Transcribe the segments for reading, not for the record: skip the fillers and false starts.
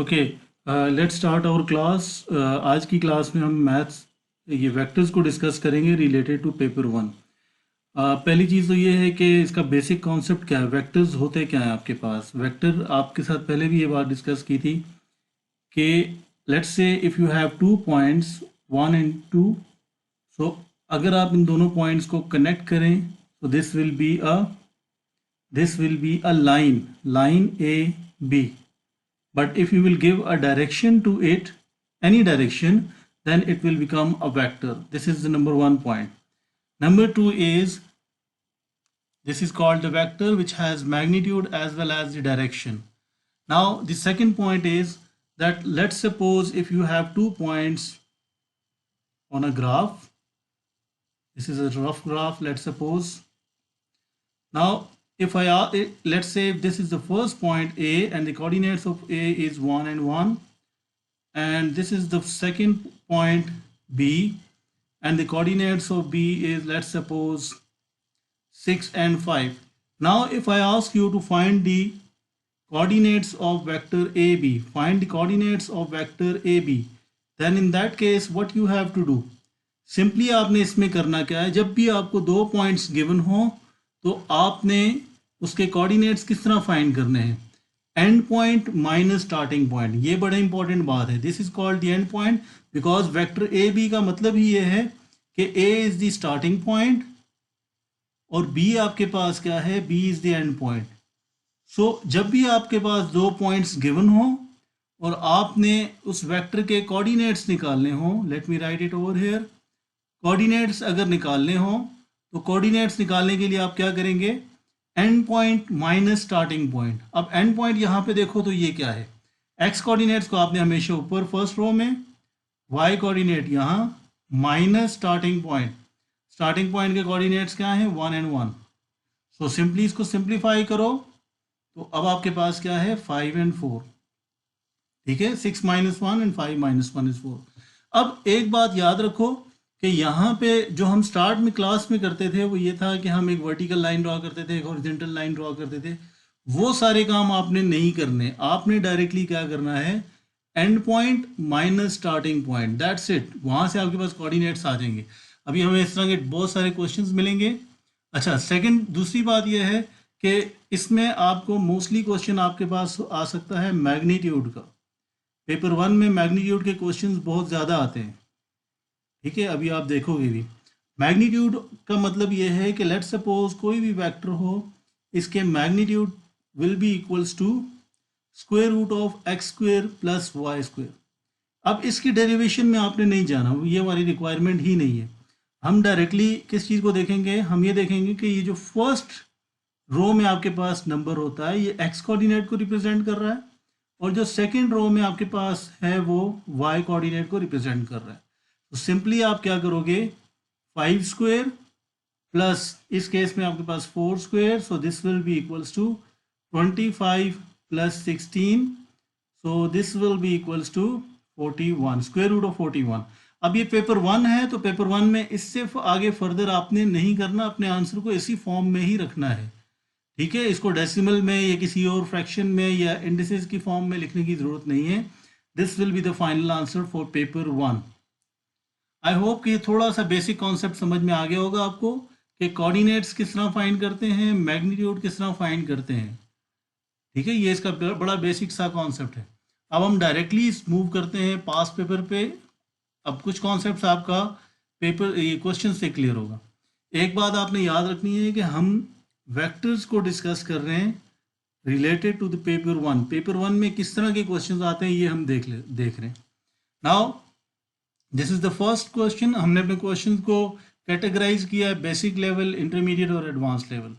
Okay, let's start our class. आज की class में हम मैथ्स ये वेक्टर्स को डिस्कस करेंगे रिलेटेड टू पेपर वन। पहली चीज़ तो ये है कि इसका बेसिक कॉन्सेप्ट क्या है, वेक्टर्स होते क्या हैं आपके पास। वेक्टर आपके साथ पहले भी ये बात डिस्कस की थी कि let's say if you have 2 points 1 and 2, so अगर आप इन दोनों पॉइंट्स को कनेक्ट करें तो this will be a line A B. But if you will give a direction to it, any direction, then it will become a vector. This is the number one point. Number two is, this is called the vector which has magnitude as well as the direction. Now the second point is that let's suppose if you have 2 points on a graph. This is a rough graph, let's suppose. Now if let's say if this is the first point A and the coordinates of A is 1 and 1, and this is the second point B and the coordinates of B is, let's suppose, 6 and 5. Now if I ask you to find the coordinates of vector AB, find the coordinates of vector AB, then in that case what you have to do, simply आपने इसमें करना क्या है, जब भी आपको 2 points given हो तो आपने उसके कोऑर्डिनेट्स किस तरह फाइंड करने हैं, end point minus starting point. ये बड़ा इंपॉर्टेंट बात है. This is called the end point because vector A B का मतलब ही ये है कि A is the starting point और बी आपके पास क्या है, B is the end point. So जब भी आपके पास 2 पॉइंट्स गिवन हो और आपने उस वेक्टर के कोऑर्डिनेट्स निकालने हो, let me right it over here. Coordinates अगर निकालने हो तो कोऑर्डिनेट्स निकालने के लिए आप क्या करेंगे, and point minus starting point. अब एंड पॉइंट यहाँ पे देखो तो ये क्या है, एक्स कोऑर्डिनेट्स को आपने हमेशा ऊपर फर्स्ट रो में, वाई कोऑर्डिनेट यहाँ minus starting point. Starting point के कोऑर्डिनेट्स क्या हैं, 1 and 1. सो सिंपली इसको सिंप्लीफाई करो तो अब आपके पास क्या है, 5 and 4. ठीक है, 6 - 1 and 5 - 1 is 4. अब एक बात याद रखो कि यहाँ पे जो हम स्टार्ट में क्लास में करते थे वो ये था कि हम एक वर्टिकल लाइन ड्रॉ करते थे, एक हॉरिजॉन्टल लाइन ड्रॉ करते थे. वो सारे काम आपने नहीं करने. आपने डायरेक्टली क्या करना है, end point minus starting point, that's it. वहाँ से आपके पास कोऑर्डिनेट्स आ जाएंगे. अभी हमें इस तरह के बहुत सारे क्वेश्चंस मिलेंगे. अच्छा, दूसरी बात यह है कि इसमें आपको मोस्टली क्वेश्चन आपके पास आ सकता है मैग्नीट्यूड का. पेपर 1 में मैग्नीट्यूड के क्वेश्चंस बहुत ज़्यादा आते हैं. ठीक है, अभी आप देखोगे भी. मैग्नीट्यूड का मतलब ये है कि लेट्स सपोज कोई भी वेक्टर हो, इसके magnitude will be equals to square root of X square plus Y square. अब इसकी डेरिवेशन में आपने नहीं जाना, ये हमारी रिक्वायरमेंट ही नहीं है. हम डायरेक्टली किस चीज़ को देखेंगे, हम ये देखेंगे कि ये जो फर्स्ट रो में आपके पास नंबर होता है ये एक्स कोऑर्डिनेट को रिप्रेजेंट कर रहा है और जो सेकेंड रो में आपके पास है वो वाई कोऑर्डिनेट को रिप्रेजेंट कर रहा है. तो सिंपली आप क्या करोगे, 5 स्क्वायर प्लस इस केस में आपके पास 4 square, so this will be equals to 25 प्लस 16, so this will be equals to 41, square root of 41. अब ये पेपर 1 है तो पेपर 1 में इससे आगे फर्दर आपने नहीं करना, अपने आंसर को इसी फॉर्म में ही रखना है. ठीक है, इसको डेसिमल में या किसी और फ्रैक्शन में या इंडिसेस की फॉर्म में लिखने की ज़रूरत नहीं है. This will be the final answer for paper 1. I hope कि थोड़ा सा बेसिक कॉन्सेप्ट समझ में आ गया होगा आपको कि कोऑर्डिनेट्स किस तरह फाइंड करते हैं, मैग्नीट्यूड किस तरह फाइंड करते हैं. ठीक है, ये इसका बड़ा बेसिक सा कॉन्सेप्ट है. अब हम डायरेक्टली मूव करते हैं पास्ट पेपर पे. अब कुछ कॉन्सेप्ट्स आपका पेपर ये क्वेश्चन से क्लियर होगा. एक बात आपने याद रखनी है कि हम वेक्टर्स को डिस्कस कर रहे हैं related to the paper 1. Paper 1 में किस तरह के क्वेश्चन आते हैं ये हम देख रहे हैं. Now this is the first question. हमने अपने क्वेश्चन को कैटेगराइज किया है बेसिक लेवल, इंटरमीडिएट और एडवांस लेवल.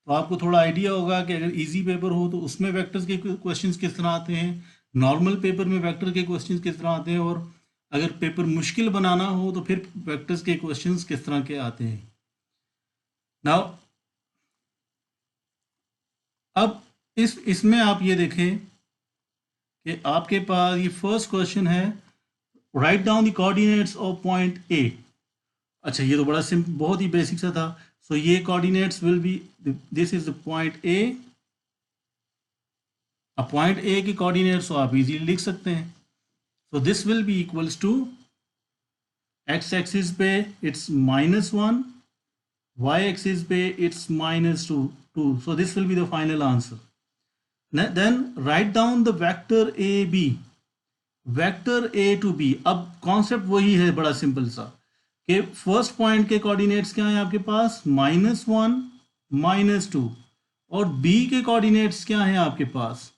तो आपको थोड़ा आइडिया होगा कि अगर इजी पेपर हो तो उसमें वेक्टर्स के क्वेश्चंस किस तरह आते हैं, नॉर्मल पेपर में वेक्टर के क्वेश्चंस किस तरह आते हैं, और अगर पेपर मुश्किल बनाना हो तो फिर वेक्टर्स के क्वेश्चंस किस तरह के आते हैं. नाउ अब इसमें आप ये देखें कि आपके पास ये फर्स्ट क्वेश्चन है, write down the coordinates of point ए. अच्छा, ये तो बड़ा सिंपल, बहुत ही बेसिक सा था. सो ये coordinates will be, this is the point A. अब पॉइंट ए की कोऑर्डिनेट्स तो आप इजीली लिख सकते हैं. So this will be equals to X axis पे इट्स -1, y axis पे it's -2. So this will be the final answer. Then write down the vector a b, vector a to b. अब concept वही है, बड़ा simple सा, कि first point के coordinates क्या हैं आपके पास, -1 -2, और b के कोऑर्डिनेट्स क्या हैं आपके पास,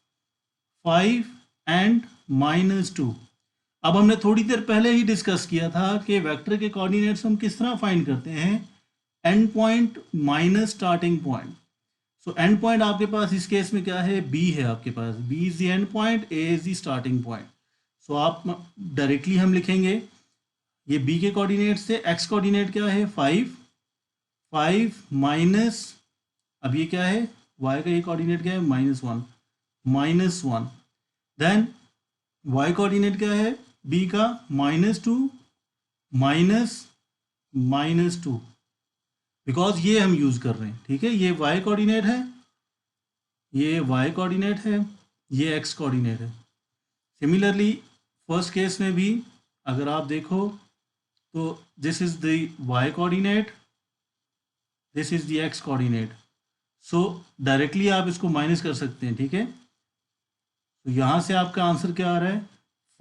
5 एंड -2. अब हमने थोड़ी देर पहले ही डिस्कस किया था कि वेक्टर के कोऑर्डिनेट्स हम किस तरह फाइंड करते हैं, end point minus starting point. So and point आपके पास इस केस में क्या है, बी है आपके पास, B is the end point, A is the starting point. So आप डायरेक्टली हम लिखेंगे ये बी के कोऑर्डिनेट से, एक्स कोऑर्डिनेट क्या है 5 माइनस, अब ये क्या है, वाई का ये कोऑर्डिनेट क्या है -1. देन वाई कोऑर्डिनेट क्या है बी का -2 -2, बिकॉज ये हम यूज कर रहे हैं. ठीक है, ये वाई कोऑर्डिनेट है, ये वाई कोऑर्डिनेट है, ये एक्स कोऑर्डिनेट है. सिमिलरली फर्स्ट केस में भी अगर आप देखो तो this is the Y coordinate, this is the X coordinate. So directly आप इसको माइनस कर सकते हैं. ठीक है, तो यहाँ से आपका आंसर क्या आ रहा है,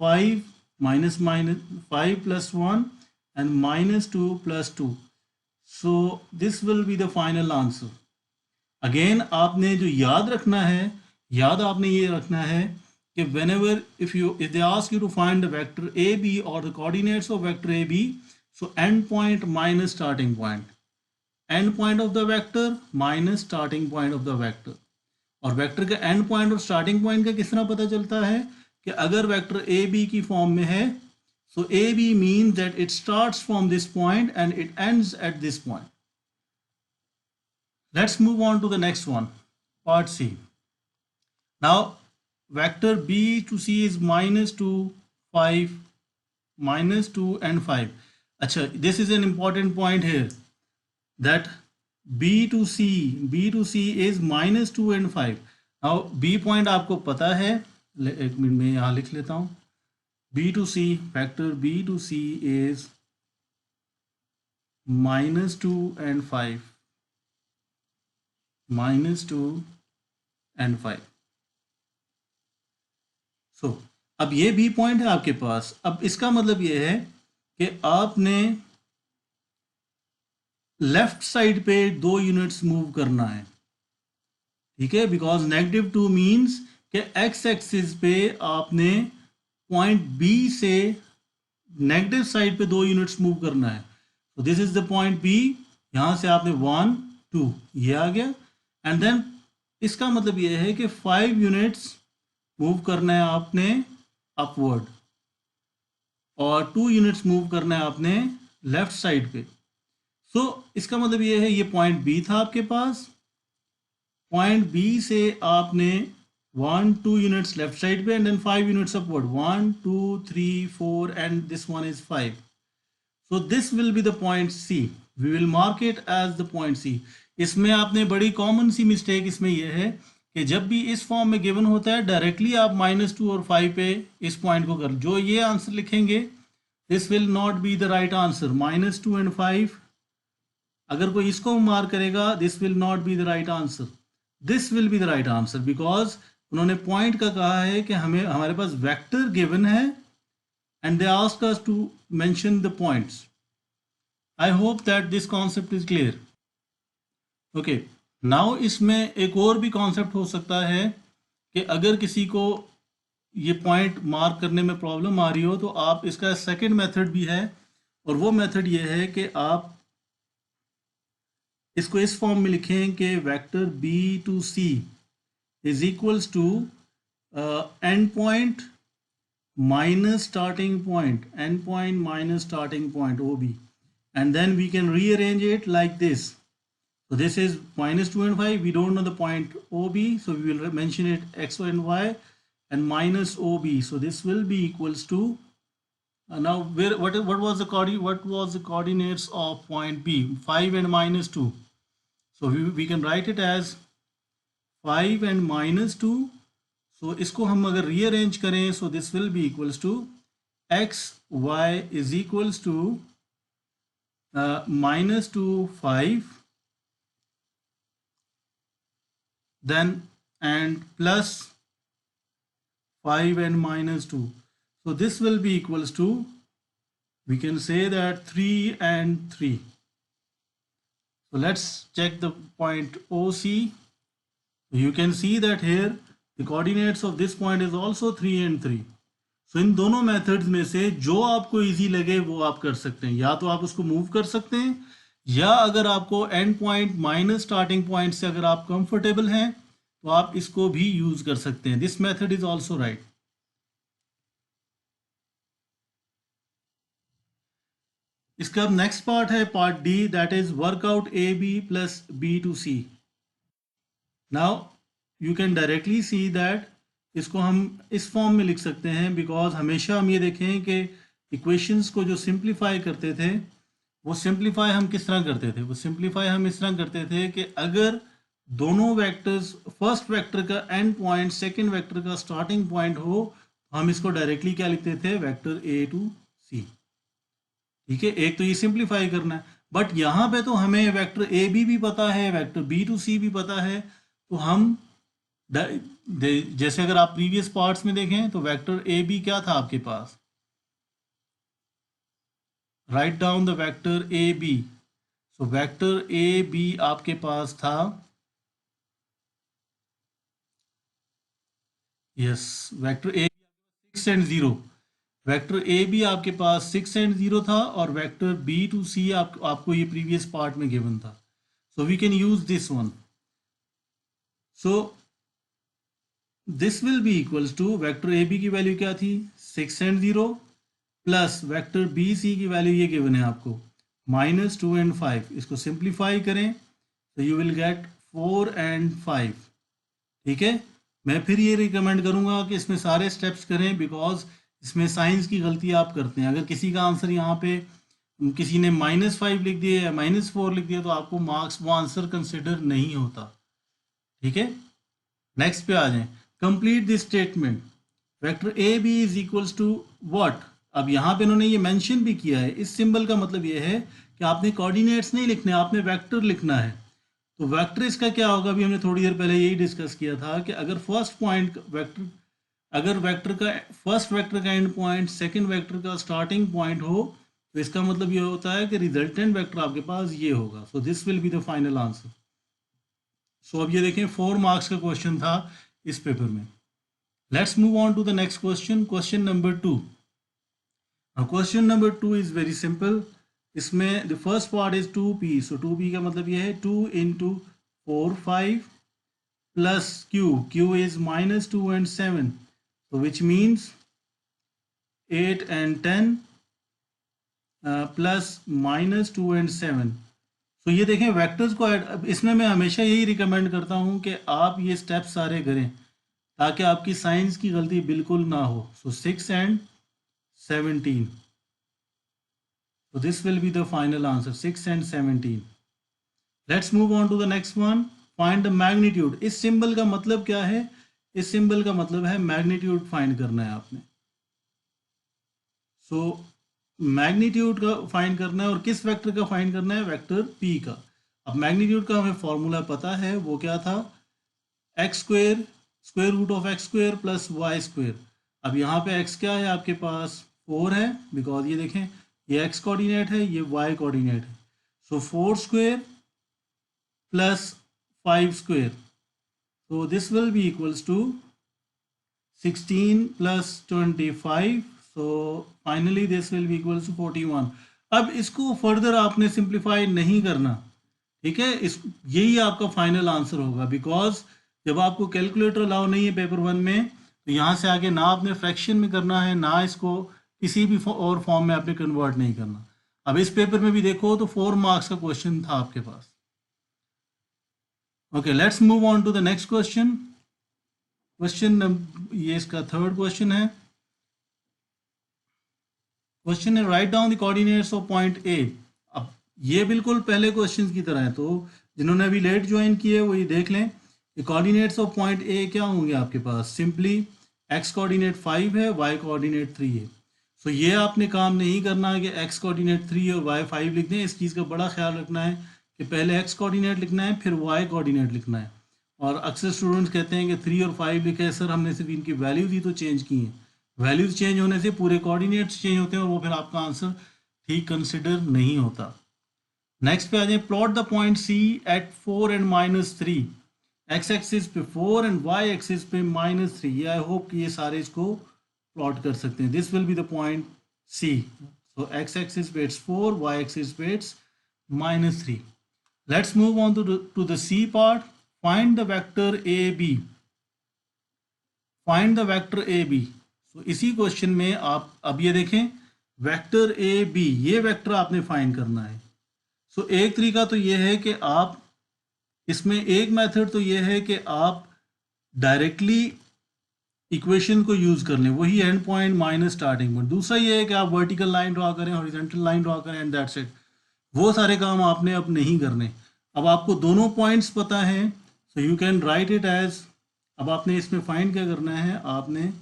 5 + 1 and -2 + 2. So this will be the final answer. Again आपने जो याद रखना है, आपने ये रखना है कि whenever if they ask you to find the vector AB or the coordinates of vector AB, so end point minus starting point, end point of the vector minus starting point of the vector. और vector का end point और starting point का किस तरह पता चलता है कि अगर वेक्टर ए बी की फॉर्म में है, so A B means that it starts from this point and it ends at this point. Let's move on to the next one, part C. Now, vector B to C is -2, 5, -2 and 5. अच्छा, this is an important point here, that B to C is -2 and 5. Now, B point आपको पता है, एक minute में यहाँ लिख लेता हूँ. B to C, vector B to C is -2 and 5. -2 and 5. सो अब ये भी पॉइंट है आपके पास. अब इसका मतलब ये है कि आपने लेफ्ट साइड पे 2 यूनिट्स मूव करना है. ठीक है, बिकॉज -2 मीन्स कि एक्स एक्सिस पे आपने पॉइंट बी से नेगेटिव साइड पे 2 यूनिट्स मूव करना है. तो this is the point B, यहां से आपने 1 2 ये आ गया, एंड देन इसका मतलब ये है कि 5 यूनिट्स मूव करना है आपने अपवर्ड, और 2 यूनिट्स मूव करना है आपने लेफ्ट साइड पे. सो इसका मतलब ये है, ये पॉइंट बी था आपके पास, पॉइंट बी से आपने 1 2 यूनिट्स लेफ्ट साइड पे and then 5 units upward, 1 2 3 4 and this one is 5. So this will be the point C. We will mark it as the point C. इसमें आपने बड़ी कॉमन सी mistake इसमें यह है कि जब भी इस फॉर्म में गिवन होता है, डायरेक्टली आप -2 और 5 पे इस पॉइंट को कर, जो ये आंसर लिखेंगे, this will not be the right answer. -2 and 5, अगर कोई इसको मार्क करेगा, this will not be the right answer. This will be the right answer, because उन्होंने पॉइंट का कहा है कि हमारे पास वेक्टर गिवन है and they ask us to mention the points. I hope that this concept is clear. Okay, now इसमें एक और भी कॉन्सेप्ट हो सकता है कि अगर किसी को ये पॉइंट मार्क करने में प्रॉब्लम आ रही हो, तो आप इसका सेकंड मेथड भी है, और वो मेथड ये है कि आप इसको इस फॉर्म में लिखें कि vector B to C is equals to end point minus starting point, end point minus starting point O B, and then we can rearrange it like this. So this is -2 and 5. We don't know the point OB, so we will mention it x and y and minus OB. So this will be equals to now what was the coordinates of point B? 5 and -2. So we can write it as 5 and -2. So इसको हम अगर rearrange करें, so this will be equals to X Y is equals to -2 5 then and plus 5 and -2. So this will be equals to, we can say that 3 and 3. So let's check the point OC. You can see that here the coordinates of this point is also 3 and 3. So इन दोनों methods में से जो आपको easy लगे वो आप कर सकते हैं, या तो आप उसको मूव कर सकते हैं, या अगर आपको and point minus starting point से अगर आप कंफर्टेबल हैं तो आप इसको भी यूज कर सकते हैं. This method is also right. इसका नेक्स्ट पार्ट है part D, that is work out A B plus B to C. Now you can directly see that इसको हम इस फॉर्म में लिख सकते हैं, बिकॉज हमेशा हम ये देखें कि इक्वेशंस को जो सिंप्लीफाई करते थे वो सिंप्लीफाई हम किस तरह करते थे, वो सिंप्लीफाई हम इस तरह करते थे कि अगर दोनों वेक्टर्स, फर्स्ट वेक्टर का एंड पॉइंट सेकंड वेक्टर का स्टार्टिंग पॉइंट हो, हम इसको डायरेक्टली क्या लिखते थे, वेक्टर ए टू सी. ठीक है, एक तो ये सिंप्लीफाई करना है, बट यहाँ पे तो हमें वेक्टर ए बी भी पता है, वेक्टर बी टू सी भी पता है. तो हम जैसे अगर आप प्रीवियस पार्ट्स में देखें तो वेक्टर ए बी क्या था आपके पास, write down the vector A B. So vector A B आपके पास था, yes, vector A 6 and 0. Vector A B आपके पास 6 and 0 था, और वेक्टर बी टू सी आपको ये प्रीवियस पार्ट में गिवन था. So we can use this one. So this will be equals to, vector A B की वैल्यू क्या थी, 6 and 0, plus vector B C की वैल्यू ये गिवन है आपको -2 and 5. इसको सिंप्लीफाई करें तो यू विल गेट 4 and 5. ठीक है, मैं फिर ये रिकमेंड करूंगा कि इसमें सारे स्टेप्स करें, बिकॉज इसमें साइंस की गलती आप करते हैं. अगर किसी का आंसर यहाँ पे किसी ने -5 लिख दिया या -4 लिख दिया तो आपको मार्क्स वो आंसर कंसिडर नहीं होता. ठीक है, नेक्स्ट पे आ जाएं. Complete this statement, vector A B is equals to what. अब यहाँ पे इन्होंने ये मेंशन भी किया है, इस सिंबल का मतलब ये है कि आपने कोऑर्डिनेट्स नहीं लिखने, आपने वेक्टर लिखना है. तो वेक्टर इसका क्या होगा, अभी हमने थोड़ी देर पहले यही डिस्कस किया था कि अगर फर्स्ट पॉइंट वेक्टर, अगर वेक्टर का फर्स्ट वेक्टर का एंड पॉइंट सेकंड वेक्टर का स्टार्टिंग पॉइंट हो, तो इसका मतलब ये होता है कि रिजल्टेंट वेक्टर आपके पास ये होगा. So this will be the final answer. So अब ये देखें 4 मार्क्स का क्वेश्चन था इस पेपर में. Let's move on to the next question, question number 2. Question number 2 is very simple. इसमें the first part is 2p. So 2p का मतलब ये है 2 into 4 5 plus q is -2 and 7, so which means 8 and 10 plus -2 and 7. तो ये देखें vectors को add, इसमें मैं हमेशा यही रिकमेंड करता हूँ कि आप ये स्टेप सारे करें ताकि आपकी साइंस की गलती बिल्कुल ना हो. सो 6 and 17. So this will be the final answer, 6 and 17. Let's move on to the next one. Find the magnitude. इस सिंबल का मतलब क्या है, इस सिंबल का मतलब है मैग्नीट्यूड फाइंड करना है आपने. सो मैग्नीट्यूड का फाइंड करना है, और किस वेक्टर का फाइंड करना है, वेक्टर p का. अब मैग्नीट्यूड का हमें फॉर्मूला पता है, वो क्या था, x square square root of x square plus y square. अब यहाँ पे x क्या है आपके पास, 4 है, बिकॉज ये देखें ये x कोऑर्डिनेट है, ये y कोऑर्डिनेट है. सो 4 square plus 5 square, so this will be equals to 16 plus 25. So finally this will be equals to 41. अब इसको फर्दर आपने सिंप्लीफाई नहीं करना. ठीक है, इस यही आपका फाइनल आंसर होगा, बिकॉज जब आपको कैलकुलेटर अलाउ नहीं है पेपर 1 में, तो यहाँ से आगे ना आपने फ्रैक्शन में करना है, ना इसको किसी भी और फॉर्म में आपने कन्वर्ट नहीं करना. अब इस पेपर में भी देखो तो 4 मार्क्स का क्वेश्चन था आपके पास. Okay, let's move on to the next question. Question ये इसका थर्ड क्वेश्चन है. क्वेश्चन है write down the coordinates of point A. अब ये बिल्कुल पहले क्वेश्चन की तरह है, तो जिन्होंने अभी लेट ज्वाइन किए वो ये देख लें कोऑर्डिनेट्स ऑफ पॉइंट ए क्या होंगे आपके पास? सिंपली एक्स कोऑर्डिनेट 5 है, वाई कोऑर्डिनेट 3 है। सो ये आपने काम नहीं करना है कि एक्स कोऑर्डिनेट 3 और वाई 5 लिख दें। इस चीज़ का बड़ा ख्याल रखना है कि पहले एक्स कोऑर्डिनेट लिखना है, फिर वाई कोऑर्डिनेट लिखना है। और अक्सर स्टूडेंट्स कहते हैं कि 3 और 5 लिखे हैं सर, हमने सिर्फ इनकी वैल्यूज ही तो चेंज की हैं। वैल्यूज चेंज होने से पूरे कोऑर्डिनेट्स चेंज होते हैं और वो फिर आपका आंसर ठीक कंसिडर नहीं होता। नेक्स्ट पे आ जाए, plot the point C at 4 and -3, X axis पे 4 एंड वाई एक्सिस पे -3। ये आई होप कि ये सारे इसको प्लॉट कर सकते हैं। This will be the point C. So X axis पे इट्स 4, वाई एक्सिस पे it's -3। Let's move on to the C part. Find the vector A B. Find the vector A B. So इसी question में आप अब ये देखें, vector A B, ये vector आपने फाइंड करना है। सो एक तरीका तो ये है कि आप इसमें, एक मेथड तो ये है कि आप डायरेक्टली इक्वेशन को यूज़ कर लें, वही and point minus starting point. दूसरा ये है कि आप वर्टिकल लाइन ड्रा करें, हॉरिजॉन्टल लाइन ड्रा करें एंड दैट्स इट। वो सारे काम आपने अब नहीं करने। अब आपको दोनों पॉइंट्स पता हैं, so you can write it as. अब आपने इसमें फाइंड क्या करना है? आपने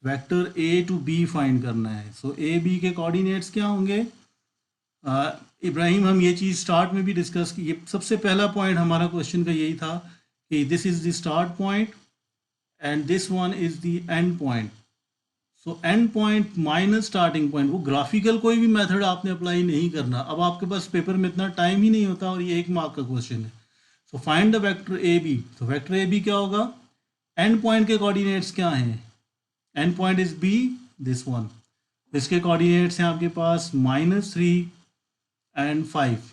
vector A to B find करना है। सो ए बी के कोऑर्डिनेट्स क्या होंगे? इब्राहिम, हम ये चीज़ स्टार्ट में भी डिस्कस की। ये सबसे पहला पॉइंट हमारा क्वेश्चन का यही था कि this is the start point and this one is the end point. So and point minus starting point, वो ग्राफिकल कोई भी मेथड आपने अप्लाई नहीं करना। अब आपके पास पेपर में इतना टाइम ही नहीं होता और ये 1 मार्क का क्वेश्चन है। So find the vector A B. तो वेक्टर ए बी क्या होगा? एंड पॉइंट के कोऑर्डिनेट्स क्या हैं? End point is B, this one. इसके कोऑर्डिनेट्स हैं आपके पास -3 and 5.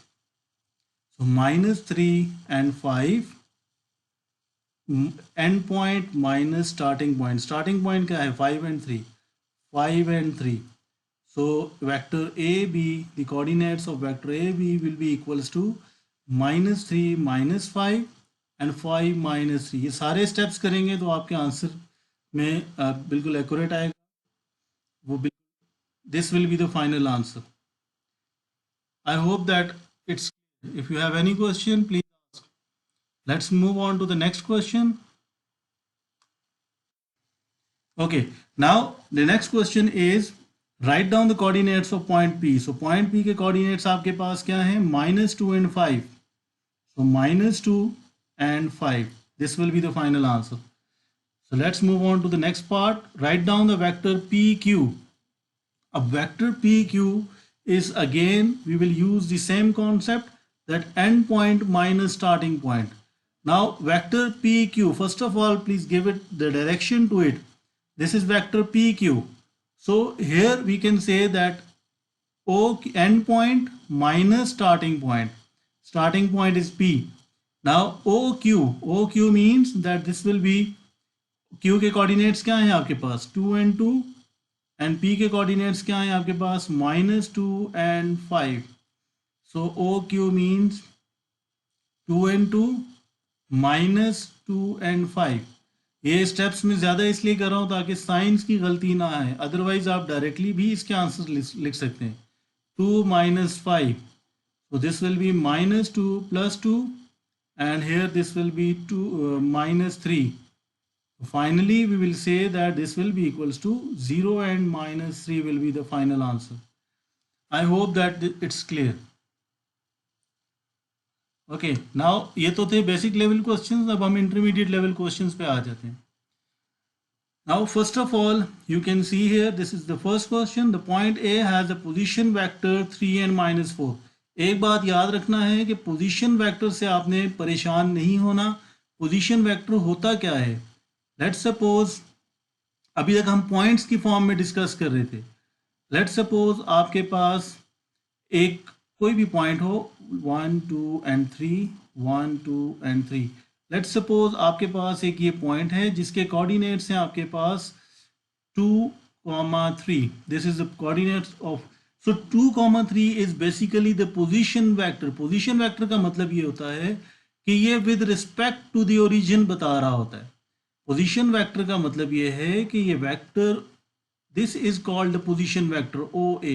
So -3 and 5, end point minus starting point. Starting point क्या है? 5 and 3. 5 and 3. So vector AB, the coordinates of vector AB will be equals to -3 -5 and 5 -3। ये सारे steps करेंगे तो आपके आंसर में बिल्कुल एक्यूरेट आएगा। वो this will be the final answer. I hope that it's clear. If you have any question, please ask. Let's move on to the next question. Okay, now the next question is write down the coordinates of point P. So point P के coordinates आपके पास क्या हैं? -2 and 5. So -2 and 5. This will be the final answer. So let's move on to the next part. Write down the vector PQ. A vector PQ is, again we will use the same concept, that end point minus starting point. Now vector PQ, first of all please give it the direction to it. This is vector PQ. So here we can say that O end point minus starting point. Starting point is P. Now OQ means that this will be, Q के coordinates क्या हैं आपके पास? 2 and 2 and P के coordinates क्या हैं आपके पास? -2 and 5. So O Q means 2 and 2 -2 and 5। ये स्टेप्स में ज़्यादा इसलिए कर रहा हूँ ताकि साइंस की गलती ना आए, अदरवाइज आप डायरेक्टली भी इसके आंसर लिख सकते हैं। 2 - 5, so this will be -2 + 2 and here this will be 2 -3. Finally we will say that this will be equals to 0 and -3 will be the final answer. I hope that it's clear. Okay, now ये तो थे basic level questions. अब हम intermediate level questions पे आ जाते हैं। Now first of all you can see here, this is the first question. The point A has a position vector 3 and -4. एक बात याद रखना है कि पोजीशन वेक्टर से आपने परेशान नहीं होना। पोजीशन वेक्टर होता क्या है? लेट्स सपोज, अभी तक हम पॉइंट्स की फॉर्म में डिस्कस कर रहे थे। लेट्स सपोज आपके पास एक कोई भी पॉइंट हो 1 2 and 3, 1 2 and 3। लेट्स सपोज आपके पास एक ये पॉइंट है जिसके कोऑर्डिनेट्स हैं आपके पास 2, 3। This is the coordinates of, so 2, 3 is basically the position vector. Position vector का मतलब ये होता है कि ये with respect to the origin बता रहा होता है। पोजीशन वेक्टर का मतलब ये है कि ये vector, this is called the position vector OA।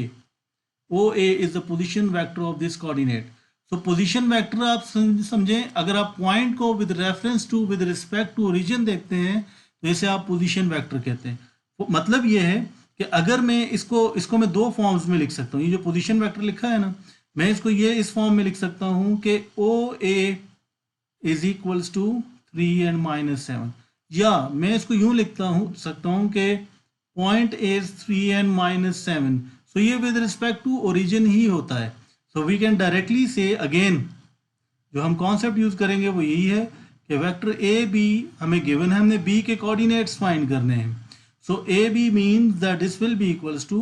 OA is the position vector of this coordinate. सो पोजीशन वेक्टर आप समझें, अगर आप पॉइंट को with reference to with respect to origin देखते हैं तो इसे आप पोजीशन वेक्टर कहते हैं। तो मतलब ये है कि अगर मैं इसको मैं दो फॉर्म्स में लिख सकता हूँ। ये जो पोजीशन वेक्टर लिखा है ना, मैं इसको ये इस फॉर्म में लिख सकता हूँ कि O A is equals to 3n-7, या मैं इसको यूं लिखता हूँ सकता हूँ कि पॉइंट इज 3n-7। सो ये विद रिस्पेक्ट टू ओरिजिन ही होता है। So we can directly say again जो हम कॉन्सेप्ट यूज करेंगे वो यही है कि वेक्टर ए बी हमें गिवन है, हमने बी के कोऑर्डिनेट्स फाइंड करने हैं। So A B means that this will be equals to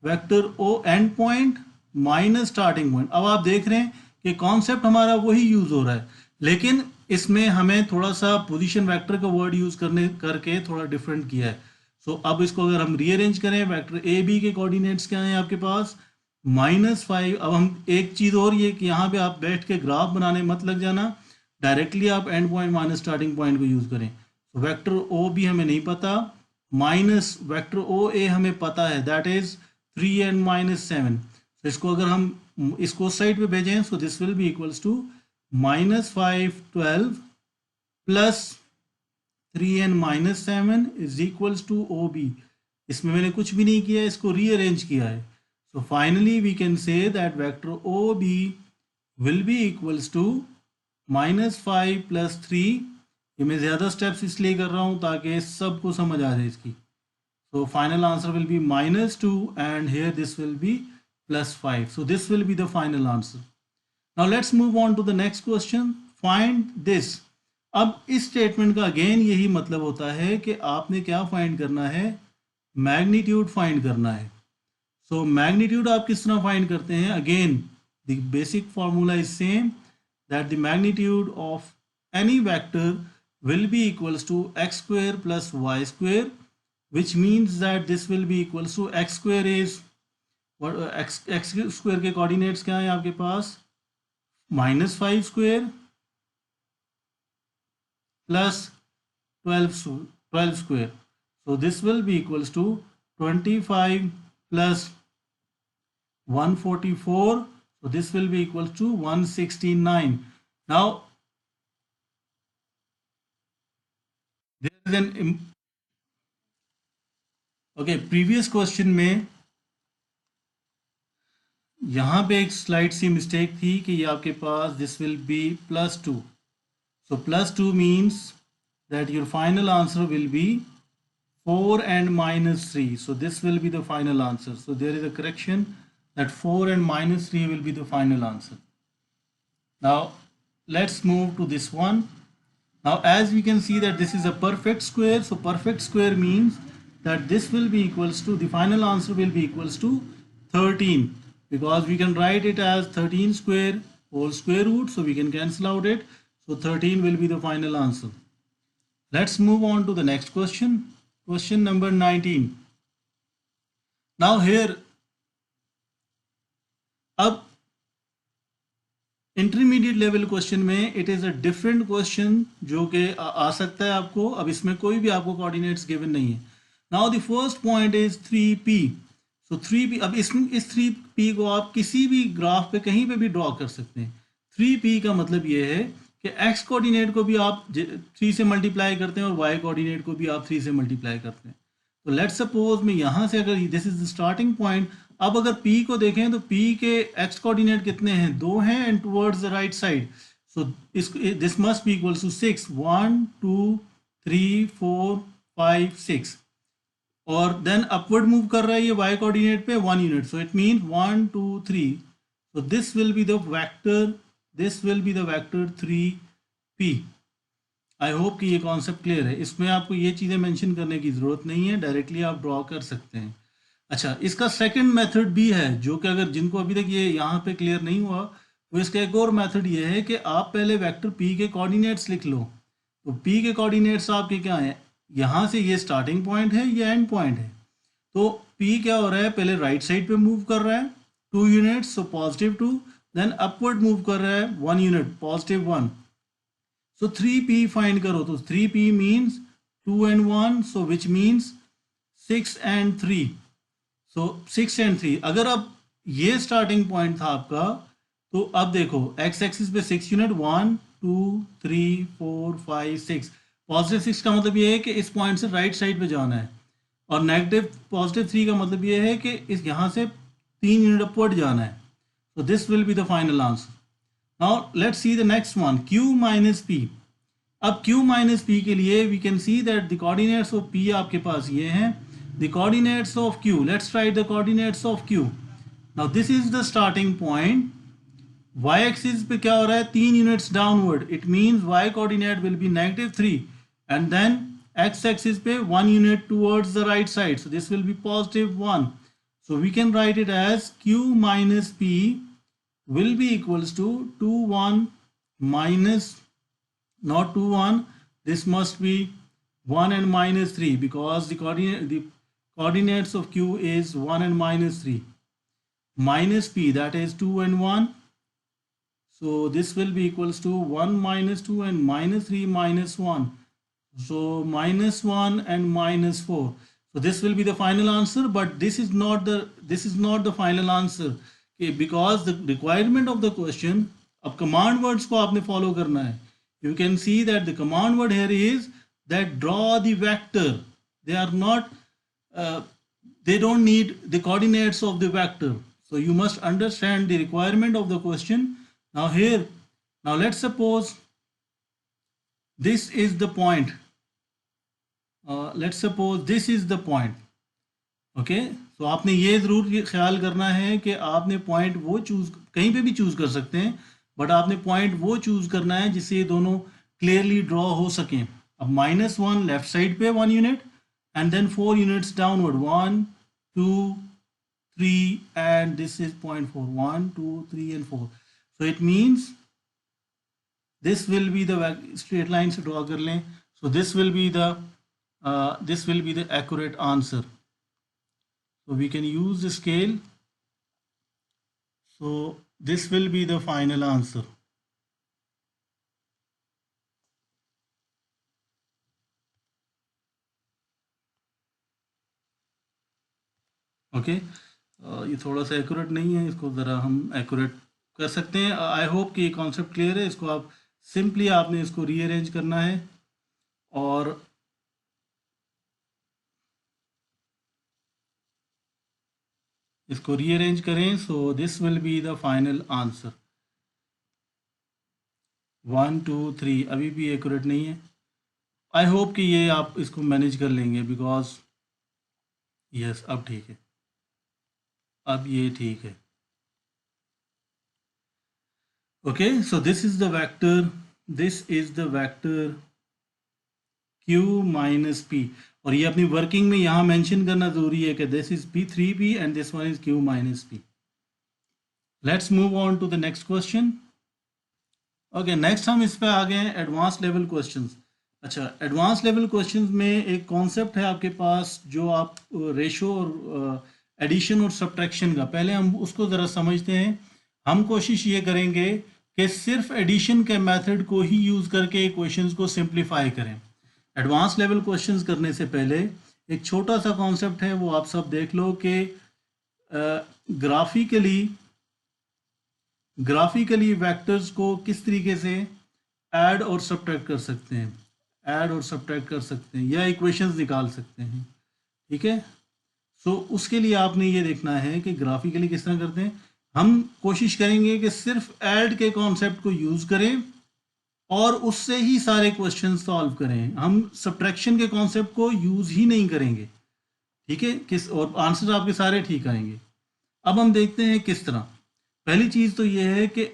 vector O end point minus starting point. अब आप देख रहे हैं कि कॉन्सेप्ट हमारा वही यूज हो रहा है, लेकिन इसमें हमें थोड़ा सा पोजीशन वेक्टर का वर्ड यूज करके थोड़ा डिफरेंट किया है। सो अब इसको अगर हम रीअरेंज करें, वेक्टर ए बी के कोऑर्डिनेट्स क्या हैं आपके पास, -5। अब हम एक चीज़ और ये कि यहाँ पे आप बैठ के ग्राफ बनाने मत लग जाना, डायरेक्टली आप and point minus starting point को यूज़ करें। तो वेक्टर ओ भी हमें नहीं पता, माइनस वेक्टर ओ ए हमें पता है, दैट इज 3n-7। तो इसको अगर हम इसको साइड पे भेजें, so this will be equals to -5 12 plus 3n-7 is equals to O B. इसमें मैंने कुछ भी नहीं किया, इसको रीअरेंज किया है। So finally we can say that vector OB will be equals to -5 plus 3। ये मैं ज़्यादा स्टेप्स इसलिए कर रहा हूँ ताकि सबको समझ आ जाए इसकी। So final answer will be -2 and here this will be +5. So this will be the final answer. Now let's move on to the next question. Find this. अब इस स्टेटमेंट का अगेन यही मतलब होता है कि आपने क्या फाइंड करना है, मैग्नीट्यूड फाइंड करना है। सो मैग्नीट्यूड आप किस तरह फाइंड करते हैं, again the basic formula is same, that the magnitude of any vector will be equals to x square plus y square, which means that this will be equals to x square is what, x square के coordinates क्या है आपके पास, -5 square plus 12 square. So this will be equals to 25 plus 144. So this will be equal to 169. Now there is an previous question में यहाँ पे एक slide सी mistake थी कि ये आपके पास this will B +2. So +2 means that your final answer will be 4 and -3. So this will be the final answer. So there is a correction that 4 and -3 will be the final answer. Now let's move to this one. Now as we can see that this is a perfect square. So perfect square means that this will be equals to, the final answer will be equals to 13, because we can write it as 13 square whole square root. So we can cancel out it. So 13 will be the final answer. Let's move on to the next question. Question number 19. Now here, अब intermediate level question में it is a different question जो कि आ सकता है आपको। अब इसमें कोई भी आपको कोऑर्डिनेट्स गिवन नहीं है। Now the first point is 3p। So 3p, अब इस 3p को आप किसी भी ग्राफ पे कहीं पे भी ड्रॉ कर सकते हैं। 3p का मतलब ये है कि x कोऑर्डिनेट को भी आप 3 से मल्टीप्लाई करते हैं और y कोऑर्डिनेट को भी आप 3 से मल्टीप्लाई करते हैं। तो लेट्स सपोज मैं यहाँ से, अगर this is the starting point, अब अगर p को देखें तो p के x कोऑर्डिनेट कितने हैं, 2 हैं, and towards the right side. So this must be equals to 6, 1 2 3 4 5 6, और देन अपवर्ड मूव कर रहा है ये y कोऑर्डिनेट पे 1 unit. So it mean 1 2 3। So this will be the vector, this will be the vector 3p। I hope कि ये concept clear है। इसमें आपको ये चीज़ें मेंशन करने की ज़रूरत नहीं है, डायरेक्टली आप ड्रॉ कर सकते हैं। अच्छा, इसका सेकंड मेथड भी है जो कि अगर जिनको अभी तक ये यहाँ पे क्लियर नहीं हुआ, तो इसका एक और मेथड ये है कि आप पहले वेक्टर p के कोऑर्डिनेट्स लिख लो। तो p के कोऑर्डिनेट्स आपके क्या हैं, यहाँ से ये स्टार्टिंग पॉइंट है, ये एंड पॉइंट है। तो p क्या हो रहा है, पहले राइट साइड पे मूव कर रहा है 2 यूनिट्स, सो +2, देन अपवर्ड मूव कर रहा है 1 यूनिट, +1। सो 3p फाइंड करो, तो 3p means 2 and 1, so which means 6 and 3। So 6 and 3, अगर अब ये स्टार्टिंग पॉइंट था आपका, तो अब देखो एक्स एक्सिस पे 6 यूनिट 1 2 3 4 5 6, पॉजिटिव 6 का मतलब ये है कि इस पॉइंट से राइट साइड पे जाना है, और नेगेटिव पॉजिटिव 3 का मतलब ये है कि इस यहाँ से 3 यूनिट अपवर्ड जाना है. So this will be the final answer. Now let's see the next one, q minus p. अब q minus p के लिए we can see that the coordinates of p आपके पास ये हैं. The coordinates of q, let's write the coordinates of q. Now this is the starting point. Y axis पे क्या हो रहा है, 3 units downward, it means y coordinate will be -3, and then x axis पे 1 unit towards the right side, so this will be +1. So we can write it as q minus p will be equals to 2 1 minus, not 2 1, this must be 1 and -3, because the coordinates of q is 1 and -3, minus p, that is 2 and 1. So this will be equals to 1 minus 2 and -3 minus 1. So -1 and -4. So this will be the final answer, but this is not the final answer, because the requirement of the question, अब command words को आपने follow करना है. You can see that the command word here is that draw the vector. They are not they don't need the coordinates of the vector. So you must understand the requirement of the question. Now let's suppose this is the point. Let's suppose this is the point. Okay, तो आपने ये ज़रूर ख्याल करना है कि आपने point वो चूज़, कहीं पे भी चूज़ कर सकते हैं, बट आपने पॉइंट वो चूज़ करना है जिससे ये दोनों क्लियरली ड्रॉ हो सकें. अब -1 लेफ्ट साइड पे 1 unit, and then 4 units downward, 1 2 3, and this is 0.4, 1 2 3 and 4. So it means this will be the straight line से draw कर लें. So this will be the accurate answer. So we can use the scale. So this will be the final answer. Okay, ये थोड़ा सा accurate नहीं है, इसको ज़रा हम एक्यूरेट कर सकते हैं. आई होप कि ये कॉन्सेप्ट क्लियर है. इसको आप सिंपली आपने इसको रीअरेंज करना है और इसको रीअरेंज करें. So this will be the final answer. 1 2 3 अभी भी एक्यूरेट नहीं है. आई होप कि ये आप इसको मैनेज कर लेंगे, बिकॉज यस अब ठीक है, अब ये ठीक है. Okay, so this is the vector q minus p, और ये अपनी वर्किंग में यहाँ मेंशन करना जरूरी है कि this is p3p and this one is q minus p. Let's move on to the next question. Okay, next हम इस पे आ गए हैं एडवांस लेवल क्वेश्चंस. अच्छा, एडवांस लेवल क्वेश्चंस में एक कॉन्सेप्ट है आपके पास, जो आप रेशो और एडिशन और सब्ट्रैक्शन का, पहले हम उसको ज़रा समझते हैं. हम कोशिश ये करेंगे कि सिर्फ एडिशन के मेथड को ही यूज़ करके इक्वेशंस को सिंप्लीफाई करें. एडवांस लेवल क्वेश्चंस करने से पहले एक छोटा सा कॉन्सेप्ट है, वो आप सब देख लो कि ग्राफिकली वेक्टर्स को किस तरीके से ऐड और सब्ट्रैक्ट कर सकते हैं, या इक्वेशंस निकाल सकते हैं. ठीक है, सो उसके लिए आपने ये देखना है कि ग्राफिकली किस तरह करते हैं. हम कोशिश करेंगे कि सिर्फ ऐड के कॉन्सेप्ट को यूज़ करें और उससे ही सारे क्वेश्चन सॉल्व करें. हम सब्ट्रैक्शन के कॉन्सेप्ट को यूज़ ही नहीं करेंगे. ठीक है, और आंसर आपके सारे ठीक आएंगे. अब हम देखते हैं किस तरह. पहली चीज़ तो ये है कि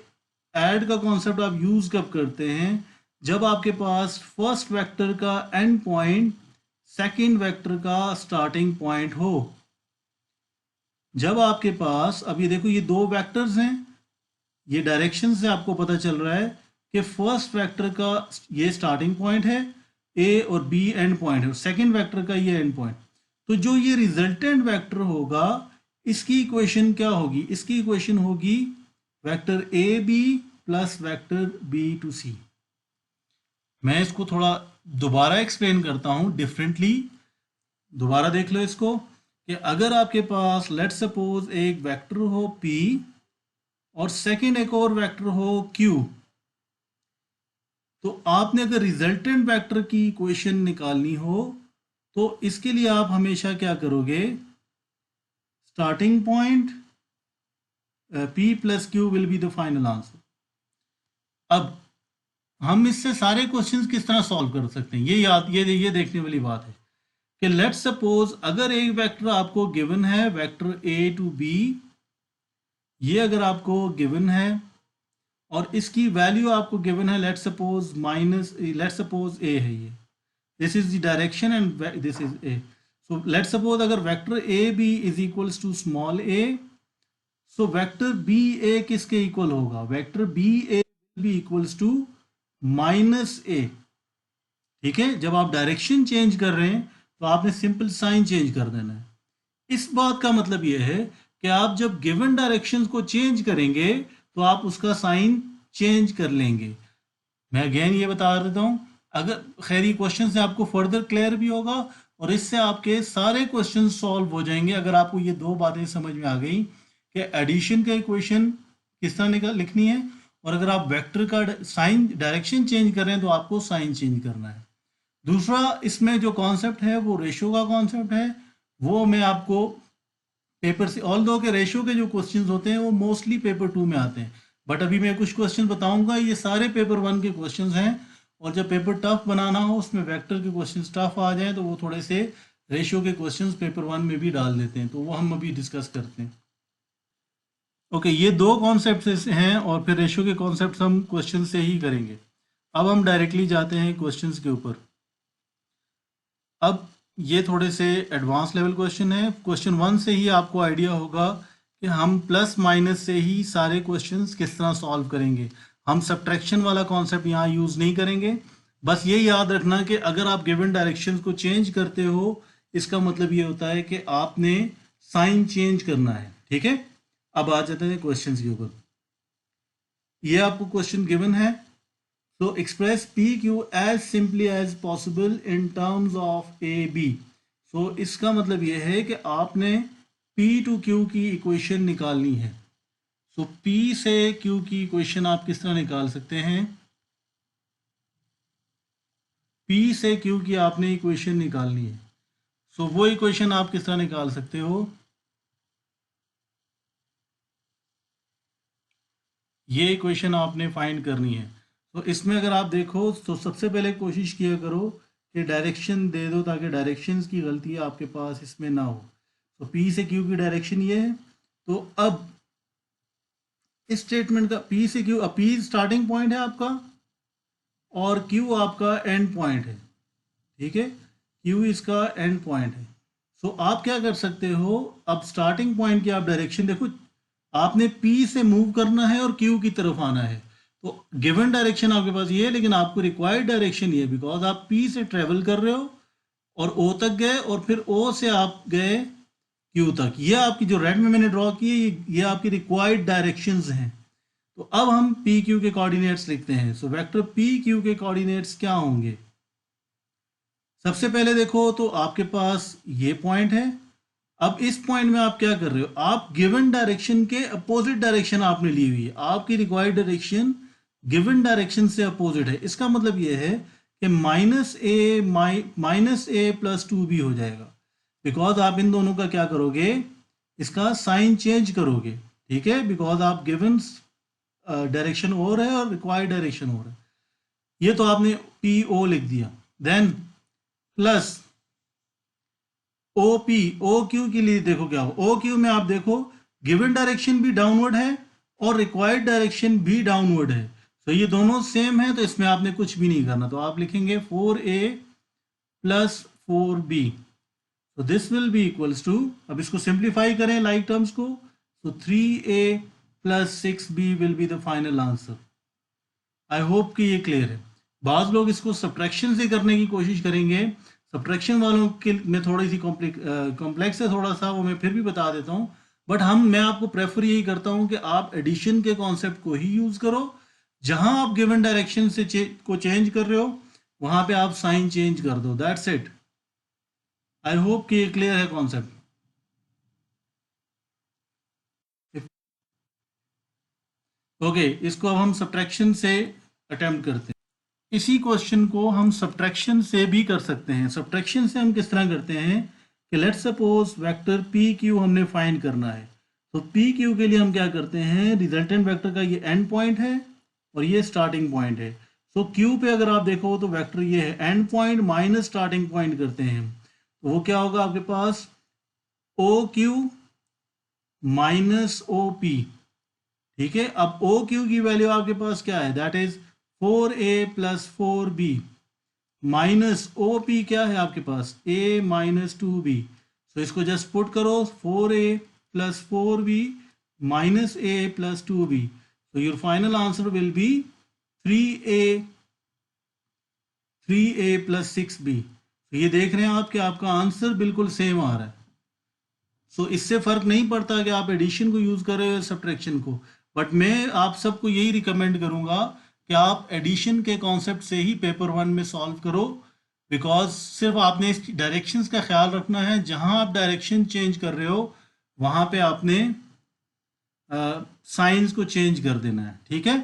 ऐड का कॉन्सेप्ट आप यूज़ कब करते हैं, जब आपके पास फर्स्ट वेक्टर का एंड पॉइंट सेकंड वेक्टर का स्टार्टिंग पॉइंट हो. जब आपके पास, अब ये देखो, ये दो वेक्टर्स हैं, ये डायरेक्शन से आपको पता चल रहा है कि फर्स्ट वेक्टर का ये स्टार्टिंग पॉइंट है, ए और बी एंड पॉइंट है, और सेकंड वेक्टर का ये एंड पॉइंट. तो जो ये रिजल्टेंट वेक्टर होगा, इसकी इक्वेशन क्या होगी? इसकी इक्वेशन होगी vector A B plus vector B to C. मैं इसको थोड़ा दोबारा एक्सप्लेन करता हूँ डिफरेंटली. दोबारा देख लो इसको, कि अगर आपके पास लेट्स सपोज एक वेक्टर हो p और सेकंड एक और वेक्टर हो q, तो आपने अगर रिजल्टेंट वेक्टर की इक्वेशन निकालनी हो तो इसके लिए आप हमेशा क्या करोगे, starting point p plus q will be the final answer. अब हम इससे सारे क्वेश्चंस किस तरह सॉल्व कर सकते हैं, ये देखने वाली बात है कि लेट्स सपोज अगर एक वेक्टर आपको गिवन है, वेक्टर a टू b, ये अगर आपको गिवन है और इसकी वैल्यू आपको गिवन है, लेट्स सपोज a है, ये this is the direction and this is a। So let's suppose अगर vector a b is equals to small a, so vector B A किसके इक्वल होगा, vector B A B equals to minus A. ठीक है, जब आप direction change कर रहे हैं तो आपने सिंपल साइन चेंज कर देना है। इस बात का मतलब यह है कि आप जब गिवन डायरेक्शंस को चेंज करेंगे तो आप उसका साइन चेंज कर लेंगे। मैं अगेन ये बता देता हूं, अगर खैर ये क्वेश्चन से आपको फर्दर क्लियर भी होगा और इससे आपके सारे क्वेश्चन सॉल्व हो जाएंगे अगर आपको ये दो बातें समझ में आ गई कि एडिशन का इक्वेशन किस तरह लिखनी है, और अगर आप वेक्टर का साइन डायरेक्शन चेंज कर रहे हैं तो आपको साइन चेंज करना है। दूसरा इसमें जो कॉन्सेप्ट है वो रेशियो का कॉन्सेप्ट है, वो मैं आपको पेपर से, ऑल दो के रेशियो के जो क्वेश्चंस होते हैं वो मोस्टली पेपर 2 में आते हैं, बट अभी मैं कुछ क्वेश्चन बताऊंगा ये सारे पेपर 1 के क्वेश्चंस हैं, और जब पेपर टफ बनाना हो उसमें वेक्टर के क्वेश्चंस टफ आ जाए तो वो थोड़े से रेशियो के क्वेश्चंस पेपर 1 में भी डाल देते हैं, तो वो हम अभी डिस्कस करते हैं। ओके, ये दो कॉन्सेप्ट हैं और फिर रेशियो के कॉन्सेप्ट हम क्वेश्चन से ही करेंगे। अब हम डायरेक्टली जाते हैं क्वेश्चंस के ऊपर। अब ये थोड़े से एडवांस लेवल क्वेश्चन है, क्वेश्चन 1 से ही आपको आइडिया होगा कि हम प्लस माइनस से ही सारे क्वेश्चंस किस तरह सॉल्व करेंगे। हम सब्ट्रैक्शन वाला कॉन्सेप्ट यहाँ यूज़ नहीं करेंगे। बस ये याद रखना कि अगर आप गिवन डायरेक्शंस को चेंज करते हो इसका मतलब ये होता है कि आपने साइन चेंज करना है। ठीक है, अब आ जाते हैं क्वेश्चंस के ऊपर। ये आपको क्वेश्चन गिवन है, so express PQ as simply as possible in terms of AB। so इसका मतलब ये है कि आपने P to Q की इक्वेशन निकालनी है। so P से Q की इक्वेशन आप किस तरह निकाल सकते हैं, P से Q की आपने इक्वेशन निकालनी है। so वो इक्वेशन आप किस तरह निकाल सकते हो, ये इक्वेशन आपने फाइंड करनी है। तो इसमें अगर आप देखो तो सबसे पहले कोशिश किया करो कि डायरेक्शन दे दो ताकि डायरेक्शंस की गलती आपके पास इसमें ना हो। तो पी से क्यू की डायरेक्शन ये है, तो अब इस स्टेटमेंट का पी से क्यू, पी स्टार्टिंग पॉइंट है आपका और क्यू आपका एंड पॉइंट है। ठीक है, क्यू इसका एंड पॉइंट है। सो आप क्या कर सकते हो, अब स्टार्टिंग पॉइंट की आप डायरेक्शन देखो, आपने पी से मूव करना है और क्यू की तरफ आना है। तो गिवन डायरेक्शन आपके पास ये है, लेकिन आपको रिक्वायर्ड डायरेक्शन ये है बिकॉज आप पी से ट्रेवल कर रहे हो और ओ तक गए और फिर ओ से आप गए क्यू तक। ये आपकी जो रेड में मैंने ड्रॉ की है ये आपकी रिक्वायर्ड डायरेक्शंस हैं। तो अब हम पी क्यू के कोऑर्डिनेट्स लिखते हैं। सो वेक्टर पी क्यू के कोऑर्डिनेट्स क्या होंगे, सबसे पहले देखो तो आपके पास ये पॉइंट है। अब इस पॉइंट में आप क्या कर रहे हो, आप गिवन डायरेक्शन के अपोजिट डायरेक्शन आपने ली हुई है, आपकी रिक्वायर्ड डायरेक्शन गिवन डायरेक्शन से अपोजिट है। इसका मतलब ये है कि माइनस ए प्लस टू भी हो जाएगा बिकॉज आप इन दोनों का क्या करोगे, इसका साइन चेंज करोगे। ठीक है, बिकॉज आप गिवन डायरेक्शन और है और रिक्वायर्ड डायरेक्शन और है। ये तो आपने पी ओ लिख दिया, then plus O P O Q के लिए देखो क्या हो, ओ क्यू में आप देखो गिवन डायरेक्शन भी डाउनवर्ड है और रिक्वायर्ड डायरेक्शन भी डाउनवर्ड है। तो ये दोनों सेम है, तो इसमें आपने कुछ भी नहीं करना, तो आप लिखेंगे 4a प्लस 4b। तो this will be equals to, अब इसको सिंप्लीफाई करें लाइक टर्म्स को, तो 3a plus 6b will be the final answer. I hope कि ये क्लियर है। बाज़ लोग इसको सब्ट्रैक्शन से करने की कोशिश करेंगे, सब्ट्रैक्शन वालों के में थोड़ी सी कॉम्प्लेक्स है थोड़ा सा, वो मैं फिर भी बता देता हूँ। बट मैं आपको प्रेफर यही करता हूँ कि आप एडिशन के कॉन्सेप्ट को ही यूज़ करो। जहाँ आप गिवन डायरेक्शन से को चेंज कर रहे हो वहाँ पे आप साइन चेंज कर दो, दैट्स इट। आई होप कि ये क्लियर है कॉन्सेप्ट। ओके, इसको अब हम सब्ट्रैक्शन से अटेम्प्ट करते हैं। इसी क्वेश्चन को हम सब्ट्रैक्शन से भी कर सकते हैं। सब्ट्रैक्शन से हम किस तरह करते हैं कि let's suppose vector P Q हमने फाइंड करना है, तो पी क्यू के लिए हम क्या करते हैं, रिजल्टेंट वेक्टर का ये एंड पॉइंट है और ये स्टार्टिंग पॉइंट है। सो क्यू पे अगर आप देखो तो वेक्टर ये है, end point minus starting point करते हैं, तो वो क्या होगा आपके पास, O Q minus O P. ठीक है, अब ओ क्यू की वैल्यू आपके पास क्या है, that is 4a plus 4b minus O P क्या है आपके पास, a माइनस 2b। सो इसको जस्ट पुट करो, 4a plus 4b minus a plus 2b, so your final answer will be 3a plus 6b। तो ये देख रहे हैं आप कि आपका आंसर बिल्कुल सेम आ रहा है। सो इससे फर्क नहीं पड़ता कि आप एडिशन को यूज कर रहे हो या सब्ट्रैक्शन को, बट मैं आप सबको यही रिकमेंड करूंगा कि आप एडिशन के कॉन्सेप्ट से ही पेपर 1 में सॉल्व करो, बिकॉज सिर्फ आपने इस डायरेक्शंस का ख्याल रखना है, जहां आप डायरेक्शन चेंज कर रहे हो वहां पे आपने साइंस को चेंज कर देना है। ठीक है,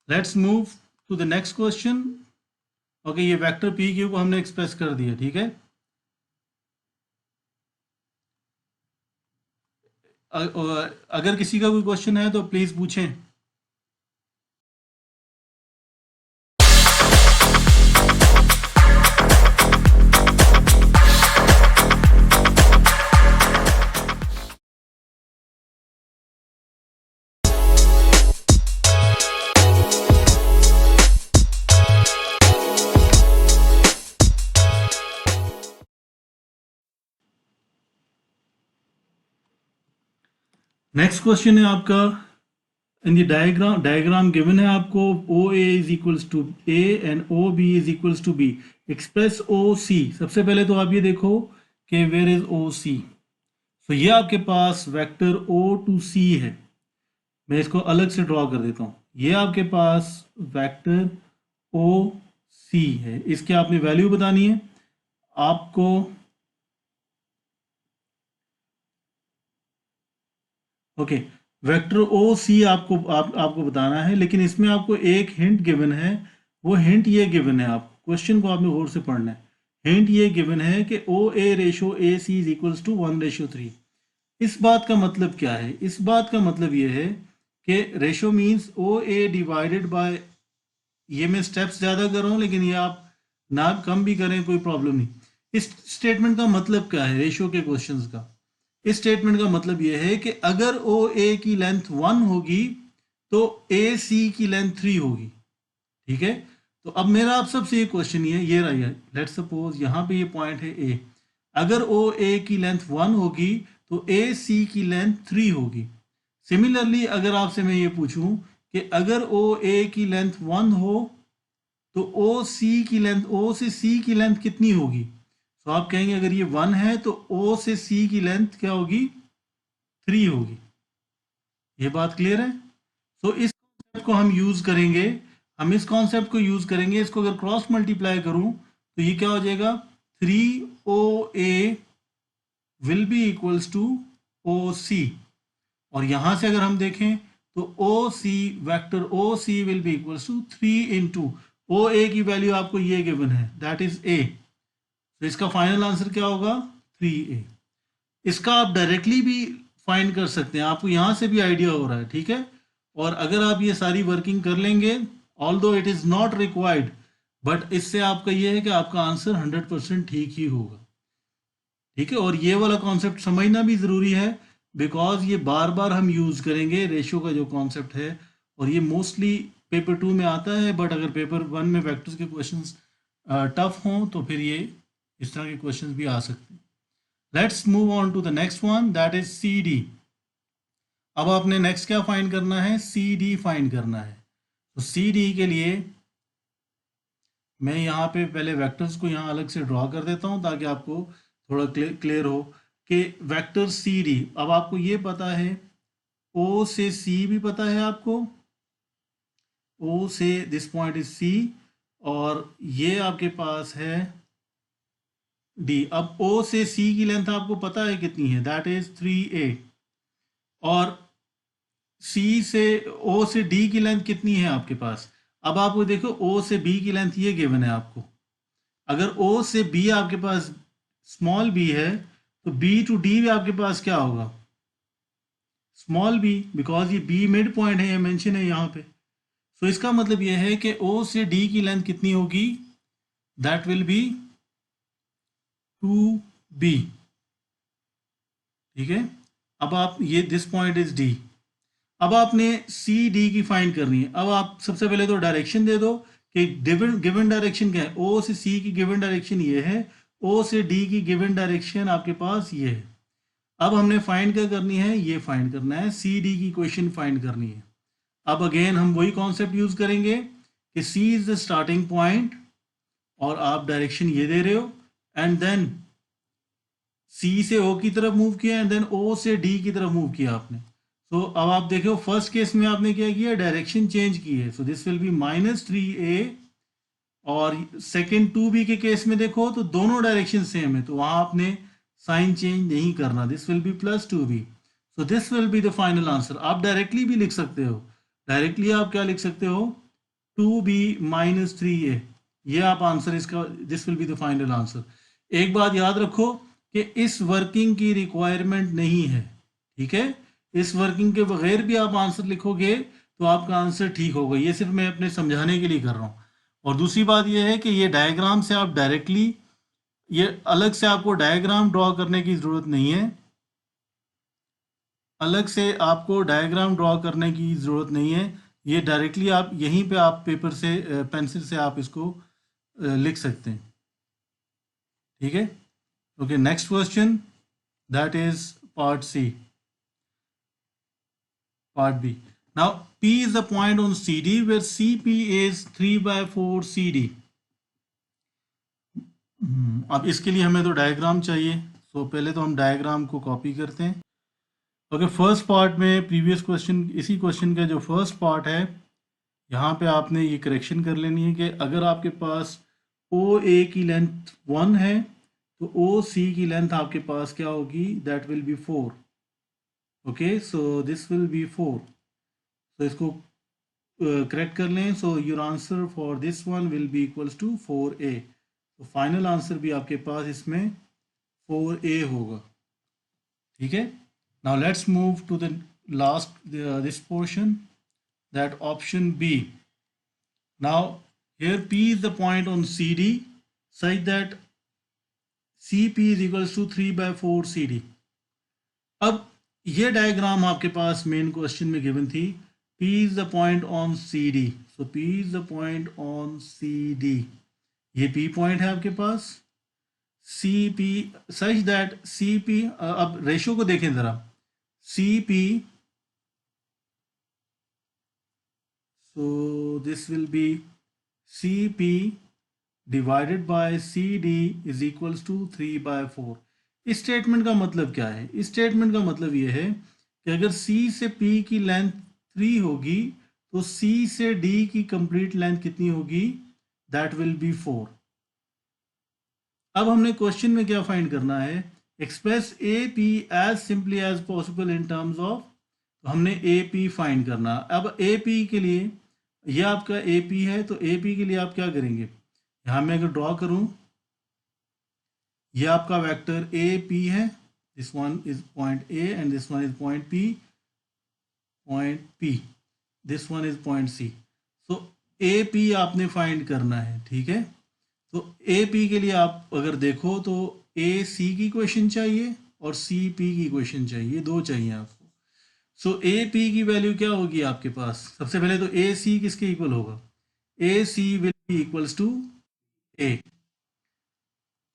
let's move to the next question. Okay, ये वेक्टर पी क्यू को हमने एक्सप्रेस कर दिया। ठीक है, अगर किसी का कोई क्वेश्चन है तो प्लीज पूछें। नेक्स्ट क्वेश्चन है आपका, इन द डायग्राम गिवन है आपको O A is equals to A and O B is equals to B, express O C. सबसे पहले तो आप ये देखो कि वेयर इज ओ सी। तो ये आपके पास वेक्टर ओ टू सी है, मैं इसको अलग से ड्रॉ कर देता हूँ। ये आपके पास वेक्टर ओ सी है, इसके आपने वैल्यू बतानी है आपको। ओके, वेक्टर ओ सी आपको बताना है, लेकिन इसमें आपको एक हिंट गिवन है। वो हिंट ये गिवन है, आप क्वेश्चन को आपने गौर से पढ़ना है। हिंट ये गिवन है कि O A ratio A C is equals to 1:3। इस बात का मतलब क्या है, इस बात का मतलब ये है कि ratio means O A divided by, ये मैं स्टेप्स ज़्यादा कर रहा हूँ लेकिन ये आप ना कम भी करें कोई प्रॉब्लम नहीं। इस स्टेटमेंट का मतलब क्या है रेशो के क्वेश्चंस का, इस स्टेटमेंट का मतलब यह है कि अगर ओ ए की लेंथ 1 होगी तो ए सी की लेंथ 3 होगी। ठीक है, तो अब मेरा आप सबसे ये क्वेश्चन ये रहा है, लेट सपोज यहाँ पे ये पॉइंट है ए, अगर ओ ए की लेंथ 1 होगी तो ए सी की लेंथ 3 होगी। सिमिलरली अगर आपसे मैं ये पूछूं कि अगर ओ ए की लेंथ 1 हो तो ओ सी की लेंथ, ओ से सी की लेंथ कितनी होगी, तो आप कहेंगे अगर ये 1 है तो ओ से सी की लेंथ क्या होगी, 3 होगी। ये बात क्लियर है। तो इस कॉन्सेप्ट को हम यूज करेंगे, हम इस कॉन्सेप्ट को यूज करेंगे, इसको अगर क्रॉस मल्टीप्लाई करूं तो ये क्या हो जाएगा, 3OA will be equals to OC। और यहां से अगर हम देखें तो OC, vector OC will be equals to 3 into OA की वैल्यू आपको ये गिवन है, दैट इज A। तो इसका फाइनल आंसर क्या होगा, 3A। इसका आप डायरेक्टली भी फाइंड कर सकते हैं, आपको यहां से भी आइडिया हो रहा है। ठीक है, और अगर आप ये सारी वर्किंग कर लेंगे, ऑल दो it is not required, but इससे आपका ये है कि आपका आंसर 100% ठीक ही होगा। ठीक है, और ये वाला कॉन्सेप्ट समझना भी ज़रूरी है, बिकॉज ये बार बार हम यूज़ करेंगे रेशियो का जो कॉन्सेप्ट है, और ये मोस्टली पेपर 2 में आता है, बट अगर पेपर 1 में वेक्टर्स के क्वेश्चंस टफ हों तो फिर ये इस तरह के क्वेश्चंस भी आ सकते हैं। Let's move on to the next one, that is C D. अब आपने नेक्स्ट क्या फाइंड करना है, सी डी फाइंड करना है। तो सी डी के लिए मैं यहाँ पे पहले वेक्टर्स को यहाँ अलग से ड्रॉ कर देता हूँ ताकि आपको थोड़ा क्लियर हो कि वेक्टर सी डी, अब आपको ये पता है ओ से सी भी पता है आपको, ओ से दिस पॉइंट इज सी, और ये आपके पास है डी। अब ओ से सी की लेंथ आपको पता है कितनी है, दैट इज 3A। और सी से ओ से डी की लेंथ कितनी है आपके पास। अब आपको देखो ओ से बी की लेंथ ये गिवन है आपको। अगर ओ से बी आपके पास स्मॉल बी है तो बी टू डी भी आपके पास क्या होगा, स्मॉल बी, बिकॉज ये बी मिड पॉइंट है, ये मेंशन है यहाँ पे। सो इसका मतलब ये है कि ओ से डी की लेंथ कितनी होगी, दैट विल बी 2b। ठीक है, अब आप ये दिस पॉइंट इज डी। अब आपने सी डी की फाइंड करनी है। अब आप सबसे पहले तो डायरेक्शन दे दो कि गिवन डायरेक्शन क्या है। ओ से सी की गिवन डायरेक्शन ये है, ओ से डी की गिवन डायरेक्शन आपके पास ये है। अब हमने फाइंड क्या करनी है, ये फाइंड करना है, सी डी की इक्वेशन फाइंड करनी है। अब अगेन हम वही कॉन्सेप्ट यूज करेंगे कि सी इज द स्टार्टिंग पॉइंट और आप डायरेक्शन ये दे रहे हो, एंड देन सी से ओ की तरफ मूव किया एंड देन ओ से डी की तरफ मूव किया आपने। सो अब आप देखो फर्स्ट केस में आपने क्या किया, डायरेक्शन चेंज की है। So this will B -3a। और सेकेंड 2b के केस में देखो तो दोनों डायरेक्शन सेम है, तो वहां आपने साइन चेंज नहीं करना, this will B +2b। So this will be the final answer. आप डायरेक्टली भी लिख सकते हो, डायरेक्टली आप क्या लिख सकते हो, 2b - 3a, ये आप आंसर इसका, this will be the final answer. एक बात याद रखो कि इस वर्किंग की रिक्वायरमेंट नहीं है, ठीक है। इस वर्किंग के बगैर भी आप आंसर लिखोगे तो आपका आंसर ठीक होगा, ये सिर्फ मैं अपने समझाने के लिए कर रहा हूँ। और दूसरी बात यह है कि ये डायग्राम से आप डायरेक्टली, ये अलग से आपको डायग्राम ड्रॉ करने की ज़रूरत नहीं है, अलग से आपको डायग्राम ड्रॉ करने की ज़रूरत नहीं है। ये डायरेक्टली आप यहीं पे आप पेपर से पेंसिल से आप इसको लिख सकते हैं, ठीक है। Okay, next question, that is part C, part B. Now P is the point on CD where CP is 3/4 CD. अब इसके लिए हमें तो डायग्राम चाहिए, सो पहले तो हम डायग्राम को कॉपी करते हैं। ओके, फर्स्ट पार्ट में प्रीवियस क्वेश्चन, इसी क्वेश्चन का जो फर्स्ट पार्ट है, यहाँ पे आपने ये करेक्शन कर लेनी है कि अगर आपके पास ओ ए की लेंथ 1 है तो ओ सी की लेंथ आपके पास क्या होगी, that will be 4। Okay, so this will be 4। तो इसको करेक्ट कर लें। So your answer for this one will be equals to 4a। तो फाइनल आंसर भी आपके पास इसमें 4a होगा, ठीक है। Now let's move to the last this portion, that option B. Now here P is the point on CD such that CP is equals to 3/4 CD। अब ये diagram आपके पास मेन क्वेश्चन में गिवन थी, P is the point on CD, so P is the point on CD, ये P point है आपके पास, CP such that CP, अब रेशो को देखें ज़रा, CP, so this will be CP divided by CD is equals to 3/4। इस statement का मतलब क्या है, इस स्टेटमेंट का मतलब ये है कि अगर C से P की लेंथ 3 होगी तो C से D की कंप्लीट लेंथ कितनी होगी, दैट विल बी 4। अब हमने क्वेश्चन में क्या फाइंड करना है, express AP as simply as possible in terms of, तो हमने AP फाइंड करना। अब AP के लिए, यह आपका AP है, तो AP के लिए आप क्या करेंगे, यहाँ मैं अगर ड्रॉ करूं, ये आपका वेक्टर AP है, this one is point A and this one is point P, this one is point C। So AP आपने फाइंड करना है, ठीक है। तो AP के लिए आप अगर देखो तो AC की इक्वेशन चाहिए और CP की इक्वेशन चाहिए, दो चाहिए आपको। सो AP की वैल्यू क्या होगी आपके पास, सबसे पहले तो AC किसके इक्वल होगा, AC will be equals to A।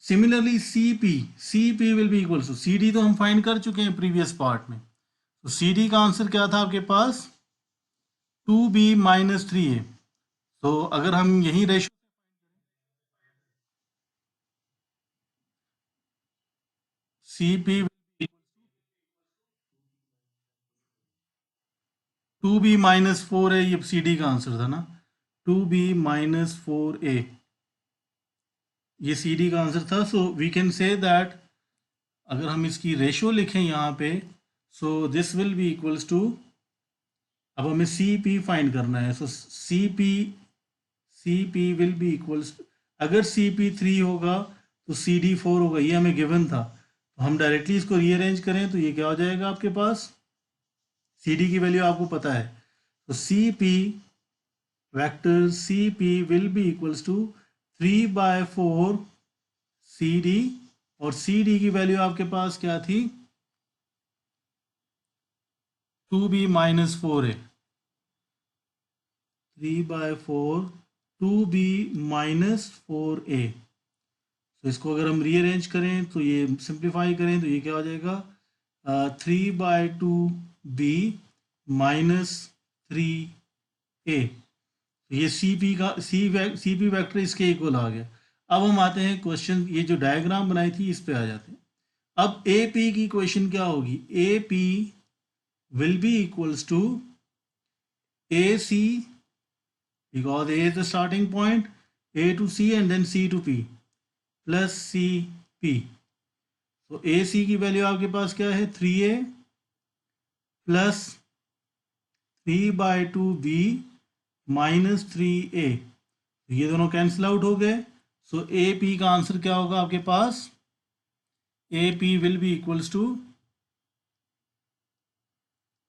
Similarly CP will be equals to CD, तो हम फाइंड कर चुके हैं प्रीवियस पार्ट में। तो CD का आंसर क्या था आपके पास, 2b - 3a। तो अगर हम यही रेशो, CP 2b - 4a, ये CD का आंसर था ना, 2b - 4a, ये CD का आंसर था। So we can say that, अगर हम इसकी रेशो लिखें यहाँ पे, so this will be equals to, अब हमें सी पी फाइंड करना है। So C P will be equals, अगर सी पी 3 होगा तो सी डी 4 होगा, ये हमें गिवन था। तो हम डायरेक्टली इसको रीअरेंज करें तो ये क्या हो जाएगा आपके पास, सी डी की वैल्यू आपको पता है। तो C P vector C P will be equals to 3/4 C D, और सी डी की वैल्यू आपके पास क्या थी, 2b minus 4a, 3/4 2b minus 4a। तो इसको अगर हम रीअरेंज करें तो ये सिंप्लीफाई करें तो ये क्या हो जाएगा, 3/2b माइनस 3a। तो ये सी पी का सी पी वैक्टर इसके इक्वल आ गया। अब हम आते हैं क्वेश्चन, ये जो डायग्राम बनाई थी इस पे आ जाते हैं। अब ए पी की इक्वेशन क्या होगी, A P will be equals to AC, because A is the starting point, A to C and then C to P plus CP। तो AC की वैल्यू आपके पास क्या है, 3A plus 3/2B minus 3A। ये दोनों कैंसिल आउट हो गए। सो AP का आंसर क्या होगा आपके पास, AP will be equals to,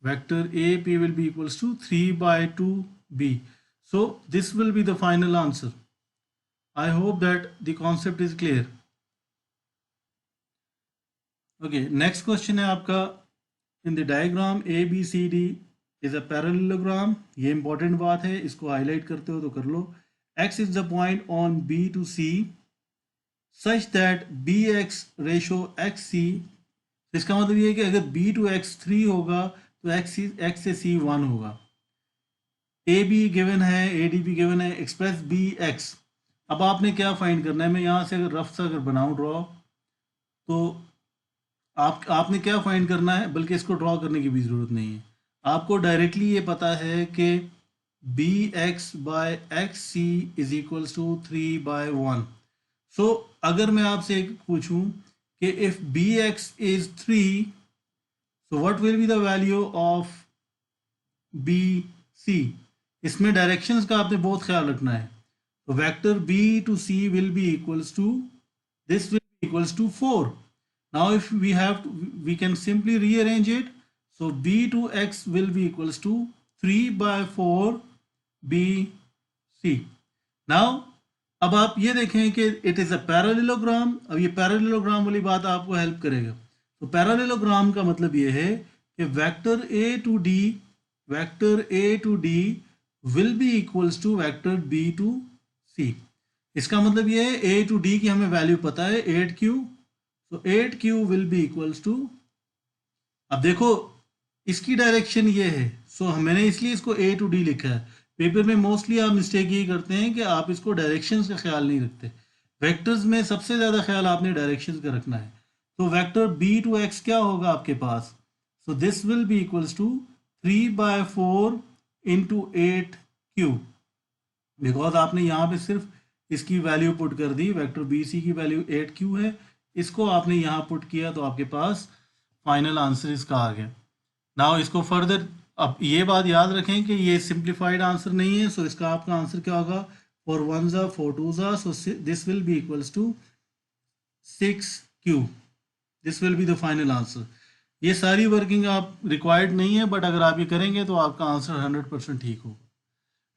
vector AP will be equals to 3/2b. So this will be the final answer. I hope that the concept is clear. Okay, next question है आपका, in the diagram ABCD is a parallelogram। ये important बात है, इसको highlight करते हो तो कर लो। X is the point on B to C such that BX ratio XC, इसका मतलब ये है कि अगर B to X 3 होगा तो x से c 1 होगा। ए बी गिवन है, ए डी बी गिवन है, एक्सप्रेस बी एक्स। अब आपने क्या फाइंड करना है, मैं यहाँ से अगर रफ सा अगर बनाऊँ ड्रॉ, तो आपने क्या फाइंड करना है, बल्कि इसको ड्रॉ करने की भी ज़रूरत नहीं है, आपको डायरेक्टली ये पता है कि B X by X C is equals to 3/1। So अगर मैं आपसे एक पूछूं कि if B X is 3, so what will be the value of BC? इसमें डायरेक्शंस का आपने बहुत ख्याल रखना है। तो vector B to C will be equals to, this will be equals to 4। Now if we have to, we can simply rearrange it। So B to X will be equals to 3/4 BC। Now अब आप ये देखें कि it is a parallelogram. अब ये parallelogram वाली बात आपको हेल्प करेगा। तो पैरेललोग्राम का मतलब ये है कि vector A to D will be equals to vector B to C. इसका मतलब ये है ए टू डी की हमें वैल्यू पता है 8Q। तो 8Q will be equals to, अब देखो इसकी डायरेक्शन ये है, सो मैंने इसलिए इसको ए टू डी लिखा है। पेपर में मोस्टली आप मिस्टेक ये करते हैं कि आप इसको डायरेक्शंस का ख्याल नहीं रखते। वेक्टर्स में सबसे ज़्यादा ख्याल आपने डायरेक्शंस का रखना है। तो वेक्टर b टू x क्या होगा आपके पास, so this will be equals to 3/4 into 8Q, because आपने यहाँ पे सिर्फ इसकी वैल्यू पुट कर दी। वेक्टर BC की वैल्यू 8Q है, इसको आपने यहाँ पुट किया तो आपके पास फाइनल आंसर इसका आ गया। नाउ इसको फर्दर, अब ये बात याद रखें कि ये सिंप्लीफाइड आंसर नहीं है। सो इसका आपका आंसर क्या होगा, 4 1s 4 2s, so this will be equals to 6Q। This will be the final answer. ये सारी वर्किंग आप रिक्वायर्ड नहीं है, बट अगर आप ये करेंगे तो आपका आंसर 100% ठीक होगा।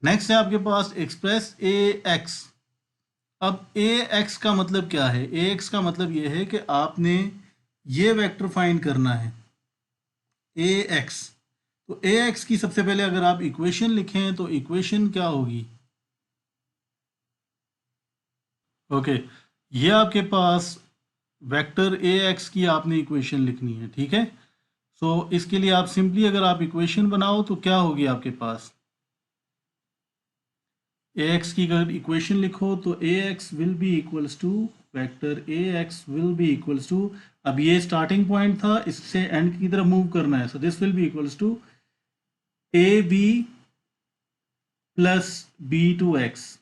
नेक्स्ट है आपके पास एक्सप्रेस ए एक्स। अब ए एक्स का मतलब क्या है, ए एक्स का मतलब ये है कि आपने ये वेक्टर फाइंड करना है ए एक्स। तो ए एक्स की सबसे पहले अगर आप इक्वेशन लिखें तो इक्वेशन क्या होगी, ओके ये आपके पास वेक्टर ए एक्स की आपने इक्वेशन लिखनी है, ठीक है। सो इसके लिए आप सिंपली अगर आप इक्वेशन बनाओ तो क्या होगी आपके पास, ए एक्स की अगर इक्वेशन लिखो तो A X will be equals to, vector A X will be equals to, अब ये स्टार्टिंग पॉइंट था, इससे एंड की तरफ मूव करना है। So this will be equals to A B plus B to X.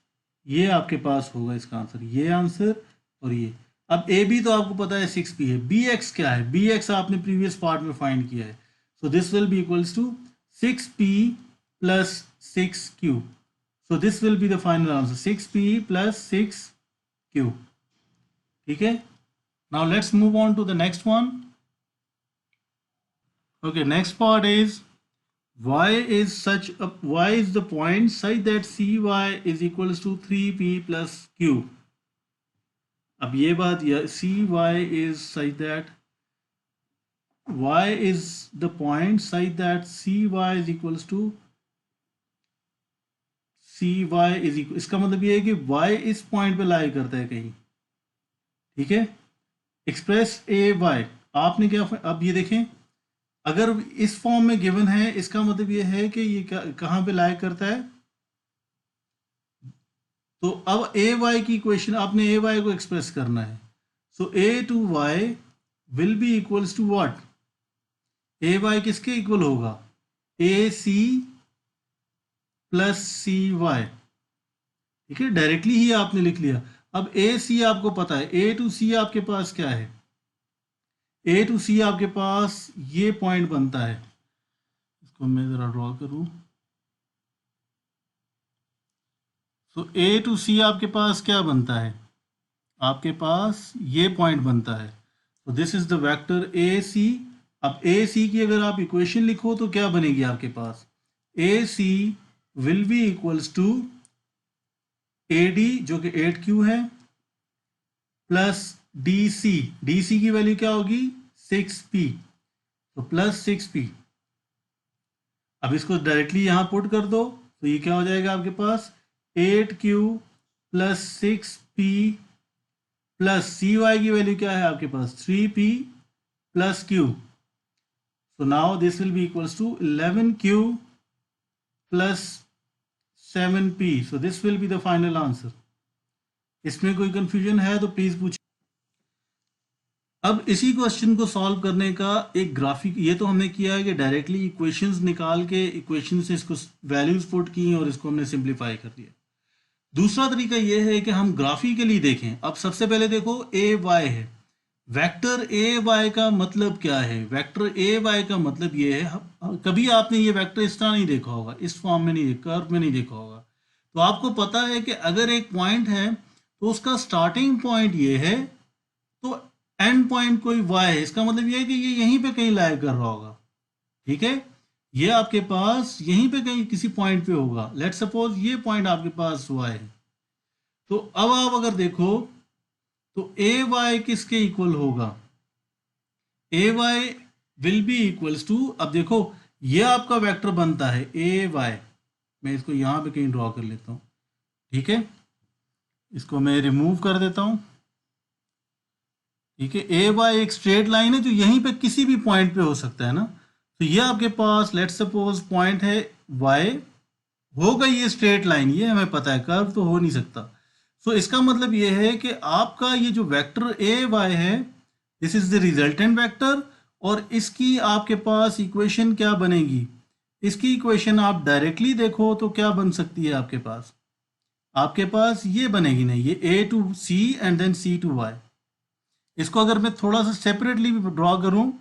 ये आपके पास होगा इसका आंसर, ये आंसर और ये। अब ए बी तो आपको पता है 6P है, बी एक्स क्या है, बी एक्स आपने प्रीवियस पार्ट में फाइंड किया है। So this will be equals to 6p plus 6q. So this will be the final answer, 6p plus 6q. Okay. Now let's move on to the next one. Okay, next part is y is the point such that cy is equals to 3p plus q. अब ये बात cy is such that y is the point such that cy is equals to इसका मतलब ये है कि y इस point पे लाई करता है कहीं, ठीक है। एक्सप्रेस ए वाई आपने क्या, अब ये देखें अगर इस फॉर्म में गिवन है, इसका मतलब ये है कि ये कहाँ पे लाई करता है। तो अब ए वाई की इक्वेशन आपने ए वाई को एक्सप्रेस करना है। So A to Y will be equals to what, A Y किसके इक्वल होगा, A C plus C Y, ठीक है। डायरेक्टली ही आपने लिख लिया। अब ए सी आपको पता है, ए टू सी आपके पास क्या है, ए टू सी आपके पास ये पॉइंट बनता है, इसको मैं ज़रा ड्रॉ करूं। सो ए टू सी आपके पास क्या बनता है, आपके पास ये पॉइंट बनता है। तो this is the vector A C. अब ए सी की अगर आप इक्वेशन लिखो तो क्या बनेगी आपके पास, A C will be equals to A D जो कि 8q है प्लस डी सी की वैल्यू क्या होगी 6p, तो प्लस 6p। अब इसको डायरेक्टली यहां पुट कर दो तो ये क्या हो जाएगा आपके पास 8q plus 6p plus cy की वैल्यू क्या है आपके पास 3p plus q। So now this will be equals to 11q plus 7p। So this will be the final answer. इसमें कोई कंफ्यूजन है तो प्लीज पूछिए। अब इसी क्वेश्चन को सॉल्व करने का एक ग्राफिक, ये तो हमने किया है कि डायरेक्टली इक्वेशंस निकाल के इक्वेशन से इसको वैल्यूज पुट की और इसको हमने सिंप्लीफाई कर दिया। दूसरा तरीका ये है कि हम ग्राफिकली देखें। अब सबसे पहले देखो ए वाई है, वेक्टर ए वाई का मतलब क्या है, वेक्टर ए वाई का मतलब ये है, कभी आपने ये वेक्टर इस तरह नहीं देखा होगा, इस फॉर्म में नहीं, कर्व में नहीं देखा होगा। तो आपको पता है कि अगर एक पॉइंट है तो उसका स्टार्टिंग पॉइंट ये है तो एंड पॉइंट कोई y है, इसका मतलब ये है कि ये यहीं पे कहीं लाई कर रहा होगा, ठीक है। ये आपके पास यहीं पे कहीं किसी पॉइंट पे होगा। लेट्स सपोज ये पॉइंट आपके पास y है। तो अब आप अगर देखो तो ए वाई किसके इक्वल होगा, A Y will be equals to, अब देखो ये आपका वेक्टर बनता है ए वाई, मैं इसको यहां पे कहीं ड्रॉ कर लेता हूं, ठीक है। इसको मैं रिमूव कर देता हूं, ठीक है। ए वाई एक स्ट्रेट लाइन है जो यहीं पे किसी भी पॉइंट पे हो सकता है ना। तो ये आपके पास लेट्स सपोज पॉइंट है वाई, होगा ये स्ट्रेट लाइन, ये हमें पता है, कर्व तो हो नहीं सकता। सो इसका मतलब ये है कि आपका ये जो वेक्टर ए वाई है this is the resultant vector, और इसकी आपके पास इक्वेशन क्या बनेगी, इसकी इक्वेशन आप डायरेक्टली देखो तो क्या बन सकती है आपके पास ये बनेगी नहीं, ये A to C and then C to Y. इसको अगर मैं थोड़ा सा सेपरेटली ड्रॉ करूं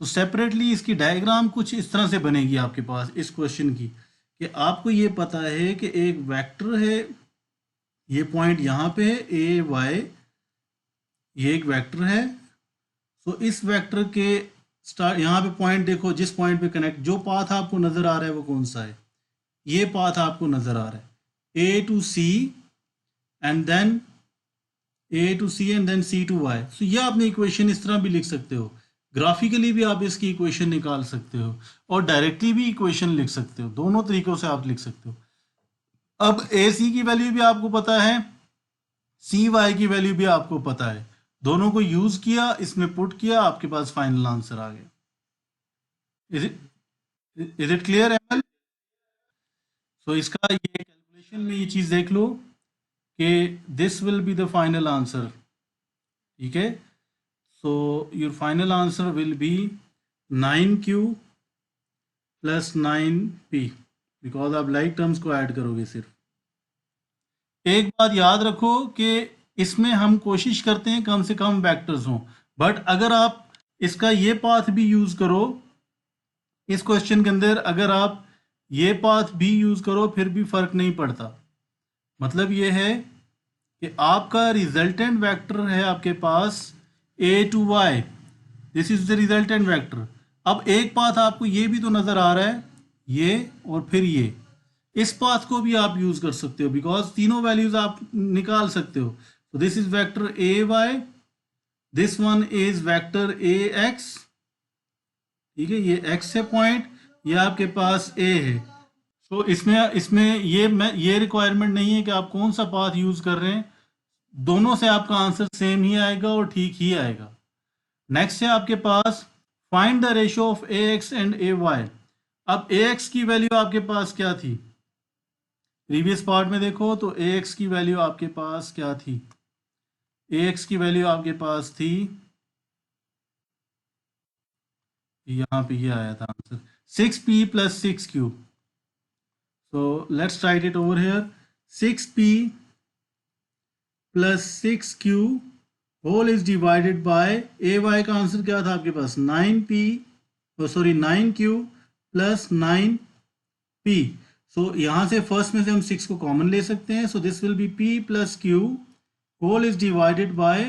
तो सेपरेटली इसकी डायग्राम कुछ इस तरह से बनेगी आपके पास इस क्वेश्चन की, कि आपको ये पता है कि एक वेक्टर है, ये पॉइंट यहाँ पे है ए वाई, ये एक वेक्टर है। सो इस वेक्टर के स्टार्ट यहाँ पे पॉइंट देखो, जिस पॉइंट पे कनेक्ट, जो पाथ आपको नजर आ रहा है वो कौन सा है, ये पाथ आपको नजर आ रहा है A to C and then A to C and then C to Y. So ये आपने इक्वेशन इस तरह भी लिख सकते हो, ग्राफिकली भी आप इसकी इक्वेशन निकाल सकते हो और डायरेक्टली भी इक्वेशन लिख सकते हो, दोनों तरीकों से आप लिख सकते हो। अब ए सी की वैल्यू भी आपको पता है, सी वाई की वैल्यू भी आपको पता है, दोनों को यूज किया, इसमें पुट किया, आपके पास फाइनल आंसर आ गया। इज इट क्लियर है? सो इसका ये कैलकुलेशन में ये चीज देख लो कि this will be the final answer, ठीक है। So your final answer will be 9q plus 9p, because आप लाइक टर्म्स को ऐड करोगे सिर्फ। एक बात याद रखो कि इसमें हम कोशिश करते हैं कम से कम वेक्टर्स हों, बट अगर आप इसका ये पाथ भी यूज करो इस क्वेश्चन के अंदर अगर आप ये पाथ भी यूज करो फिर भी फर्क नहीं पड़ता। मतलब ये है कि आपका रिजल्टेंट वेक्टर है आपके पास a to y, this is the resultant vector. अब एक पाथ आपको ये भी तो नजर आ रहा है, ये और फिर ये, इस पाथ को भी आप यूज कर सकते हो बिकॉज तीनों वैल्यूज आप निकाल सकते हो। तो this is vector a y, this one is vector a x, ठीक है, ये x है पॉइंट, ये आपके पास a है। तो इसमें इसमें ये रिक्वायरमेंट नहीं है कि आप कौन सा पाथ यूज कर रहे हैं, दोनों से आपका आंसर सेम ही आएगा और ठीक ही आएगा। नेक्स्ट है आपके पास find the ratio of A X and A Y. अब ए एक्स की वैल्यू आपके पास क्या थी, प्रीवियस पार्ट में देखो तो ए एक्स की वैल्यू आपके पास क्या थी, ए एक्स की वैल्यू आपके पास थी, यहाँ पे ये आया था answer 6p plus 6q। So let's write it over here, 6p plus 6q whole is divided by A Y का आंसर क्या था आपके पास 9p, sorry 9q plus 9p। सो यहाँ से फर्स्ट में से हम 6 को कॉमन ले सकते हैं, so this will be p plus q whole is divided by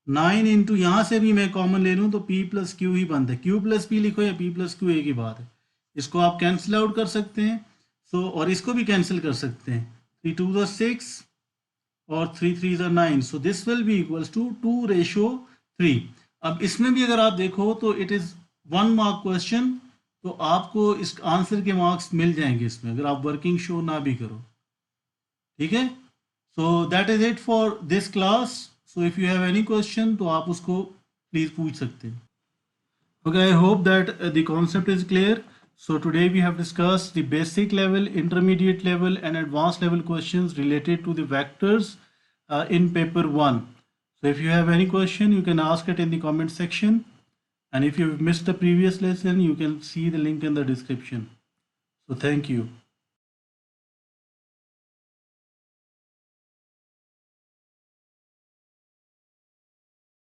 9 into, यहाँ से भी मैं कॉमन ले लूँ तो p प्लस q ही बनता है, q प्लस p लिखो या p प्लस q एक ही बात है, इसको आप कैंसिल आउट कर सकते हैं। सो और इसको भी कैंसिल कर सकते हैं, 3 2 द 6 और 3 3 the 9, so this will be equals to 2:3। अब इसमें भी अगर आप देखो तो इट इज़ 1 मार्क क्वेश्चन, तो आपको इस आंसर के मार्क्स मिल जाएंगे इसमें अगर आप वर्किंग शो ना भी करो, ठीक है। So that is it for this class. So if you have any question तो आप उसको प्लीज पूछ सकते हैं। Okay, I hope that the concept is clear. So today we have discussed the basic level, intermediate level and advanced level questions related to the vectors in paper 1. So if you have any question, you can ask it in the comment section. And if you've missed the previous lesson, you can see the link in the description. So thank you.